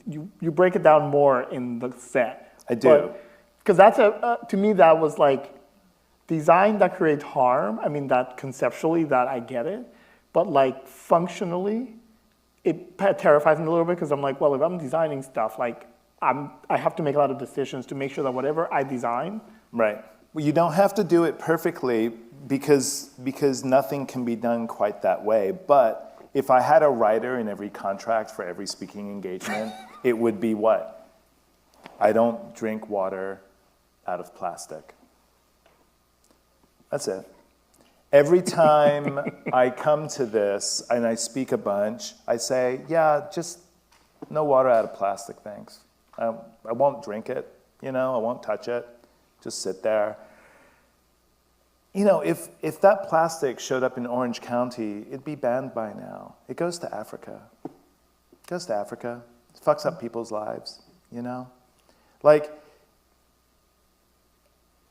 you break it down more in the set. I do. Because that's to me, that was like design that creates harm. I mean, that conceptually, that I get it. But like functionally, it terrifies me a little bit, because I'm like, well, if I'm designing stuff, like I have to make a lot of decisions to make sure that whatever I design. Right. Well, you don't have to do it perfectly, because nothing can be done quite that way. But if I had a writer in every contract for every speaking engagement, it would be what? I don't drink water out of plastic. That's it. Every time I come to this and I speak a bunch, I say, yeah, just no water out of plastic, thanks. I won't drink it, I won't touch it, just sit there. If that plastic showed up in Orange County, it'd be banned by now. It goes to Africa. It goes to Africa. It fucks up people's lives, Like,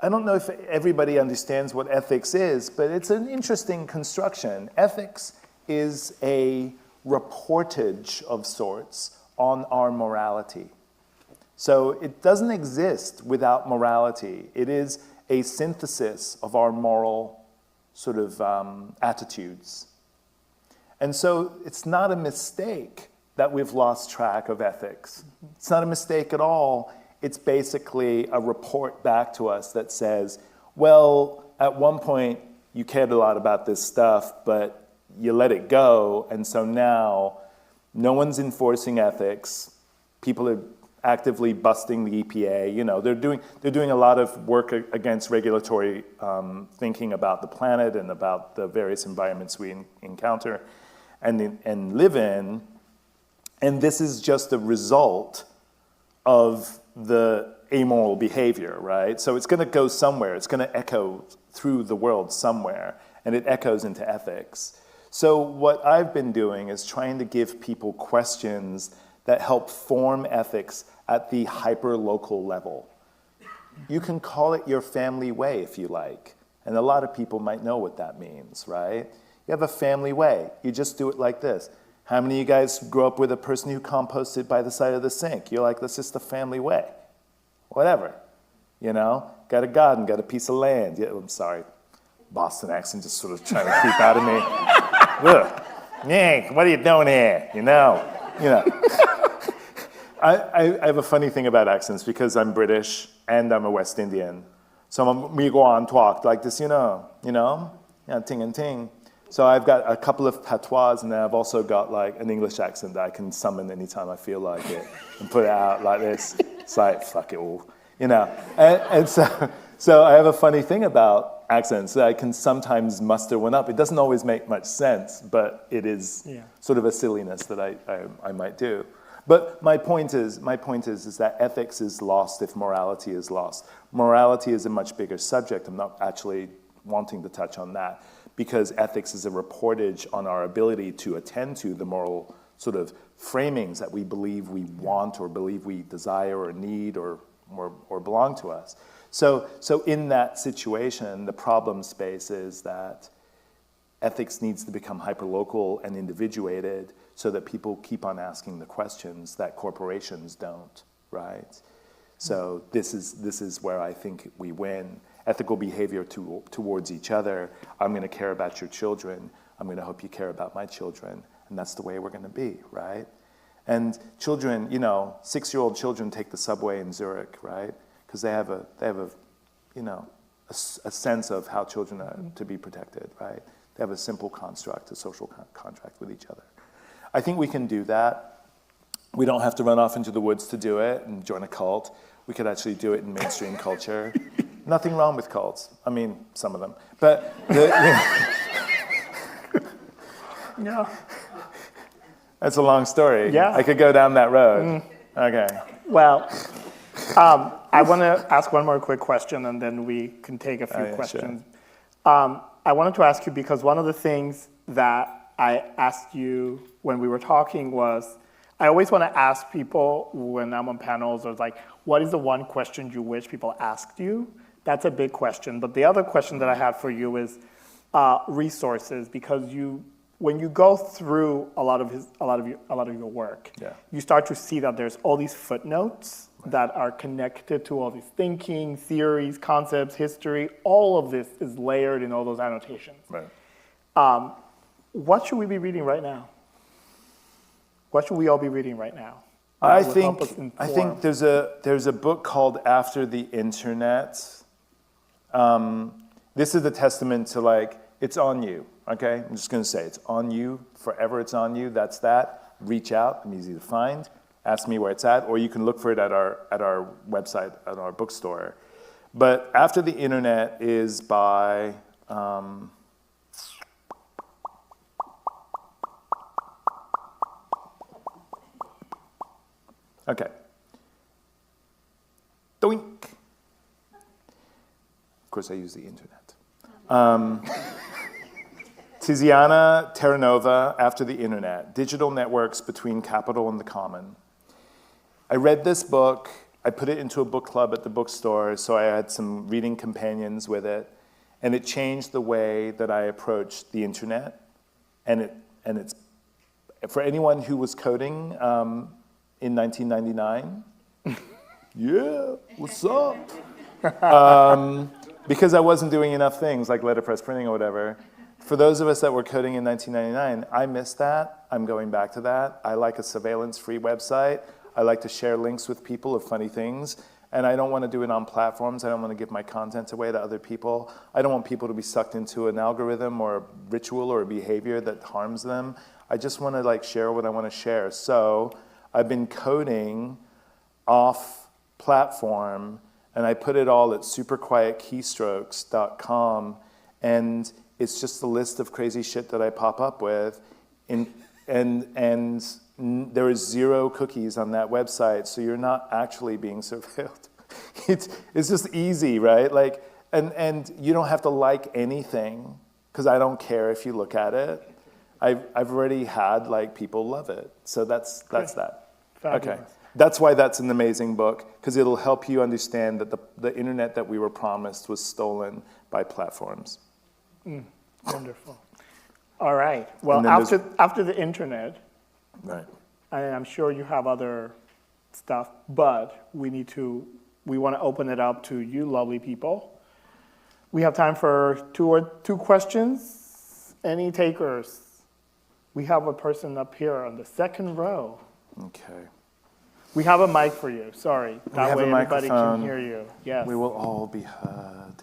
I don't know if everybody understands what ethics is, but it's an interesting construction. Ethics is a reportage of sorts on our morality. So it doesn't exist without morality. It is a synthesis of our moral sort of attitudes. And so it's not a mistake that we've lost track of ethics. It's not a mistake at all. It's basically a report back to us that says, well, at one point you cared a lot about this stuff, but you let it go, and so now no one's enforcing ethics. People are actively busting the EPA. They're doing a lot of work against regulatory thinking about the planet and about the various environments we encounter and live in. And this is just a result of the amoral behavior, right? So it's going to go somewhere. It's going to echo through the world somewhere, and it echoes into ethics. So what I've been doing is trying to give people questions that help form ethics at the hyper-local level. You can call it your family way if you like, and a lot of people might know what that means, right? You have a family way. You just do it like this. How many of you guys grew up with a person who composted by the side of the sink? You're like, that's just the family way. Whatever, Got a garden, got a piece of land. Yeah, I'm sorry. Boston accent just sort of trying to creep out of me. Ugh. Nick, what are you doing here? You know. I have a funny thing about accents because I'm British and I'm a West Indian. So we go on talk like this, yeah, ting and ting. So I've got a couple of patois, and then I've also got like an English accent that I can summon anytime I feel like it and put it out like this. It's like, fuck it all, And so I have a funny thing about accents that I can sometimes muster one up. It doesn't always make much sense, but it is sort of a silliness that I might do. But my point is that ethics is lost if morality is lost. Morality is a much bigger subject. I'm not actually wanting to touch on that because ethics is a reportage on our ability to attend to the moral sort of framings that we believe we want or believe we desire or need or belong to us. So in that situation, the problem space is that ethics needs to become hyperlocal and individuated so that people keep on asking the questions that corporations don't, right? So this is where I think we win. Ethical behavior towards each other. I'm going to care about your children. I'm going to hope you care about my children. And that's the way we're going to be, right? And children, 6-year-old children take the subway in Zurich, right? Because they have a sense of how children are to be protected, right? They have a simple construct, a social contract with each other. I think we can do that. We don't have to run off into the woods to do it and join a cult. We could actually do it in mainstream culture. Nothing wrong with cults. I mean, some of them. But No. That's a long story. Yeah. I could go down that road. Okay. Well, I want to ask one more quick question, and then we can take a few questions. Sure. I wanted to ask you because one of the things that I asked you when we were talking was, I always want to ask people when I'm on panels, or like, what is the one question you wish people asked you? That's a big question. But the other question that I have for you is resources, because when you go through a lot of your work, you start to see that there's all these footnotes that are connected to all these thinking, theories, concepts, history. All of this is layered in all those annotations. Right. What should we be reading right now? What should we all be reading right now? I think there's a book called After the Internet. This is a testament to like, it's on you, okay? I'm just gonna say it's on you, forever it's on you, that's that. Reach out, I'm easy to find. Ask me where it's at, or you can look for it at our website, at our bookstore. But After the Internet is by, okay. Doink. Of course, I use the internet. Tiziana Terranova, After the Internet, Digital Networks Between Capital and the Common. I read this book. I put it into a book club at the bookstore, so I had some reading companions with it, and it changed the way that I approached the internet. And it's for anyone who was coding in 1999. Yeah, what's up? Because I wasn't doing enough things like letterpress printing or whatever. For those of us that were coding in 1999, I missed that. I'm going back to that. I like a surveillance-free website. I like to share links with people of funny things. And I don't want to do it on platforms. I don't want to give my content away to other people. I don't want people to be sucked into an algorithm or a ritual or a behavior that harms them. I just want to like share what I want to share. So I've been coding off platform, and I put it all at superquietKeystrokes.com, and it's just a list of crazy shit that I pop up with, and there is 0 cookies on that website, so you're not actually being surveilled. It's just easy, right? Like, and you don't have to like anything, because I don't care if you look at it. I've already had like people love it, so that's that. Fabulous. Okay. That's why that's an amazing book, because it'll help you understand that the internet that we were promised was stolen by platforms. Wonderful. All right. Well, after the internet, right. and I'm sure you have other stuff, but we want to open it up to you lovely people. We have time for two questions. Any takers? We have a person up here on the second row. Okay. We have a mic for you, sorry. That have way a everybody can microphone. hear you. Yes. We will all be heard.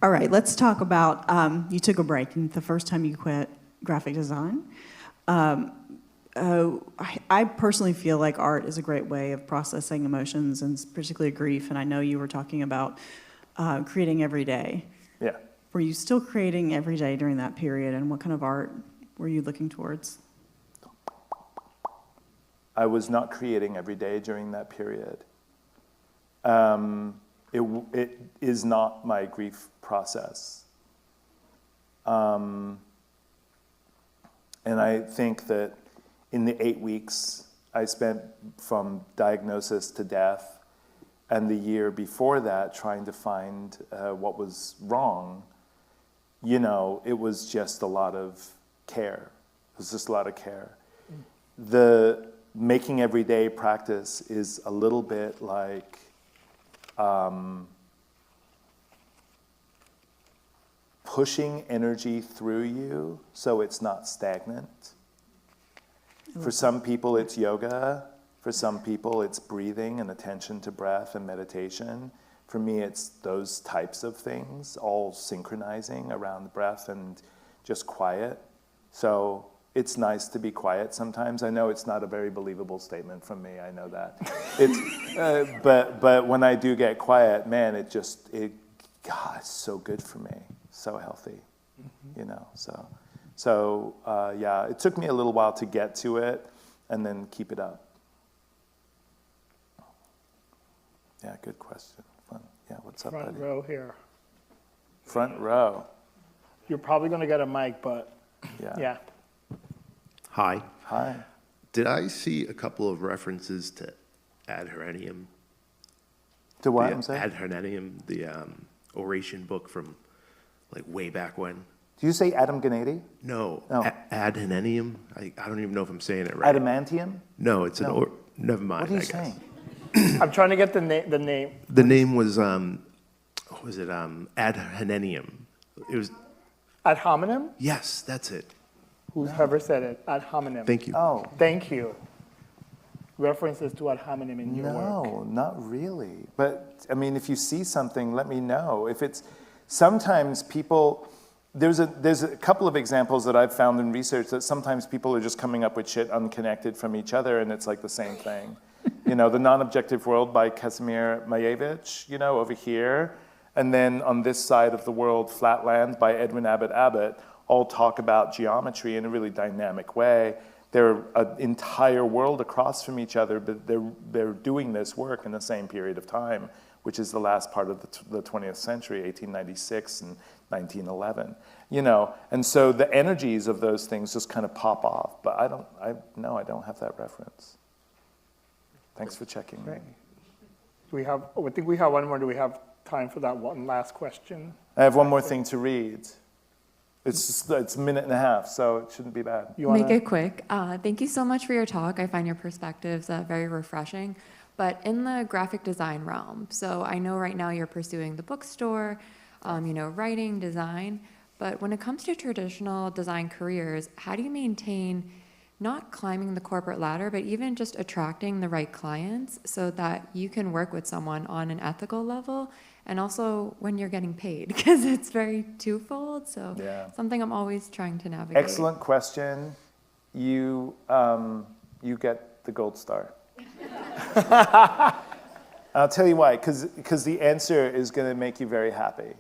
All right, let's talk about, you took a break, and the first time you quit graphic design. I personally feel like art is a great way of processing emotions, and particularly grief, and I know you were talking about creating every day. Yeah. Were you still creating every day during that period, and what kind of art were you looking towards? I was not creating every day during that period. It is not my grief process. And I think that in the 8 weeks I spent from diagnosis to death, and the year before that trying to find what was wrong, it was just a lot of care. It was just a lot of care. The making everyday practice is a little bit like pushing energy through you so it's not stagnant. For some people, it's yoga. For some people, it's breathing and attention to breath and meditation. For me, it's those types of things, all synchronizing around the breath and just quiet. So it's nice to be quiet sometimes. I know it's not a very believable statement from me. I know that. But when I do get quiet, man, God, it's so good for me. So healthy, So yeah, it took me a little while to get to it and then keep it up. Yeah, good question. Fun. Yeah, what's up, buddy? Front row here. Front row. You're probably going to get a mic, but yeah. Hi. Hi. Did I see a couple of references to Ad Herenium? To what? The I'm sorry? Ad Herenium, the oration book from like way back when. Do you say Adam Gennady? No, No. Ad Herenium. I don't even know if I'm saying it right. Adamantium? No, it's No. never mind. What are you I guess. saying? I'm trying to get the name. The name was Ad Herenium. It was Ad hominem? yes, that's it. Whoever said it. Ad hominem. Thank you. Oh, Thank you. References to ad hominem in your work. no, not really. But, I mean, if you see something, let me know. If it's, sometimes people, there's a couple of examples that I've found in research that sometimes people are just coming up with shit unconnected from each other, and it's like the same thing. The Non-Objective World by Casimir Mayevich, over here, and then on this side of the world, Flatland by Edwin Abbott, all talk about geometry in a really dynamic way. They're an entire world across from each other, but they're doing this work in the same period of time, which is the last part of the 20th century, 1896 and 1911. And so the energies of those things just kind of pop off. But I don't have that reference. Thanks for checking. Great. I think we have one more. Do we have time for that one last question? I have one more thing to read. It's a minute and a half, so it shouldn't be bad. You wanna- Make it quick. Thank you so much for your talk. I find your perspectives very refreshing. But in the graphic design realm, so I know right now you're pursuing the bookstore, writing, design. But when it comes to traditional design careers, how do you maintain not climbing the corporate ladder, but even just attracting the right clients so that you can work with someone on an ethical level and also when you're getting paid? Because it's very twofold. So Yeah. something I'm always trying to navigate. Excellent question. You get the gold star. I'll tell you why, because the answer is going to make you very happy.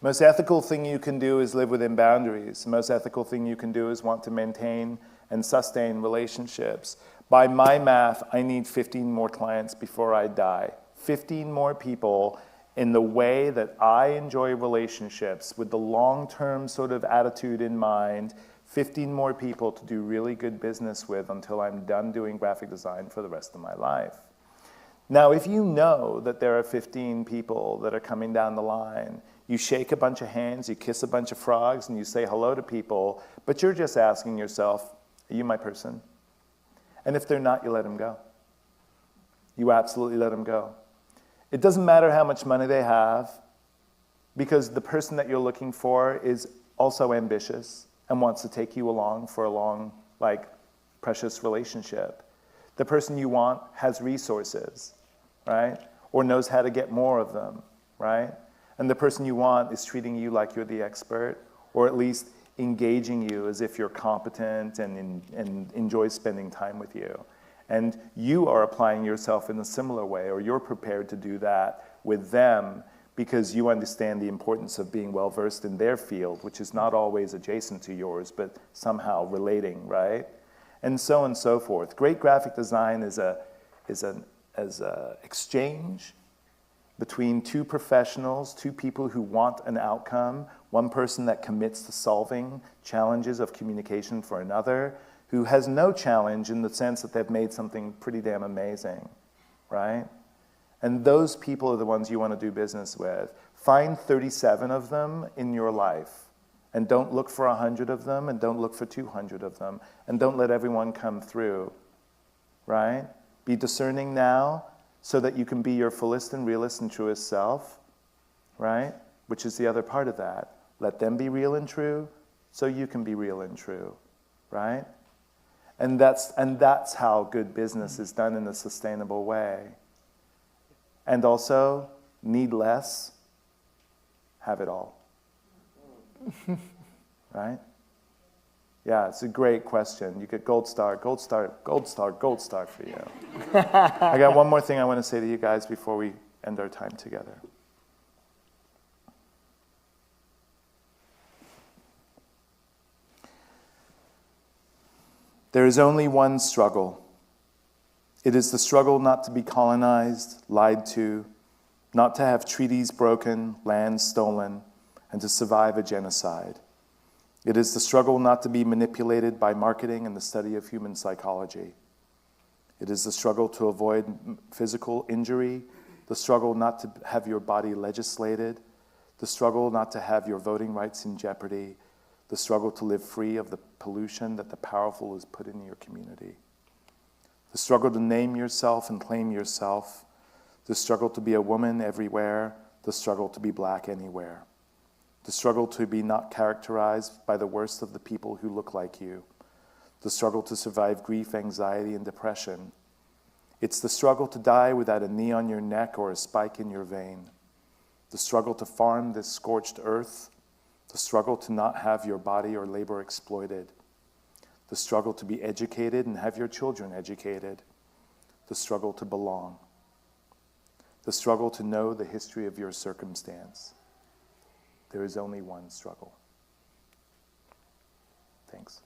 Most ethical thing you can do is live within boundaries. The most ethical thing you can do is want to maintain and sustain relationships. By my math, I need 15 more clients before I die. 15 more people in the way that I enjoy relationships with the long-term sort of attitude in mind. 15 more people to do really good business with until I'm done doing graphic design for the rest of my life. Now, if you know that there are 15 people that are coming down the line, you shake a bunch of hands, you kiss a bunch of frogs, and you say hello to people, but you're just asking yourself, are you my person? And if they're not, you let them go. You absolutely let them go. It doesn't matter how much money they have. because the person that you're looking for is also ambitious and wants to take you along for a long, like, precious relationship. The person you want has resources, right? Or knows how to get more of them, right? And the person you want is treating you like you're the expert, or at least engaging you as if you're competent and enjoys spending time with you. And you are applying yourself in a similar way, or you're prepared to do that with them because you understand the importance of being well-versed in their field, which is not always adjacent to yours, but somehow relating, right? And so forth. Great graphic design is an exchange between two professionals, two people who want an outcome, one person that commits to solving challenges of communication for another, who has no challenge in the sense that they've made something pretty damn amazing, right? And those people are the ones you want to do business with. Find 37 of them in your life, and don't look for 100 of them, and don't look for 200 of them, and don't let everyone come through, right? Be discerning now so that you can be your fullest and realest and truest self, right? Which is the other part of that. Let them be real and true so you can be real and true, right? And that's how good business is done in a sustainable way. And also, need less, have it all. Right? Yeah, it's a great question. You get gold star, gold star, gold star, gold star for you. I got one more thing I want to say to you guys before we end our time together. There is only one struggle. It is the struggle not to be colonized, lied to, not to have treaties broken, land stolen, and to survive a genocide. It is the struggle not to be manipulated by marketing and the study of human psychology. It is the struggle to avoid physical injury, the struggle not to have your body legislated, the struggle not to have your voting rights in jeopardy, the struggle to live free of the pollution that the powerful has put in your community. The struggle to name yourself and claim yourself, the struggle to be a woman everywhere, the struggle to be black anywhere. The struggle to be not characterized by the worst of the people who look like you. The struggle to survive grief, anxiety, and depression. It's the struggle to die without a knee on your neck or a spike in your vein. The struggle to farm this scorched earth. The struggle to not have your body or labor exploited. The struggle to be educated and have your children educated. The struggle to belong. The struggle to know the history of your circumstance. There is only one struggle. Thanks.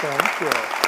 Thank you.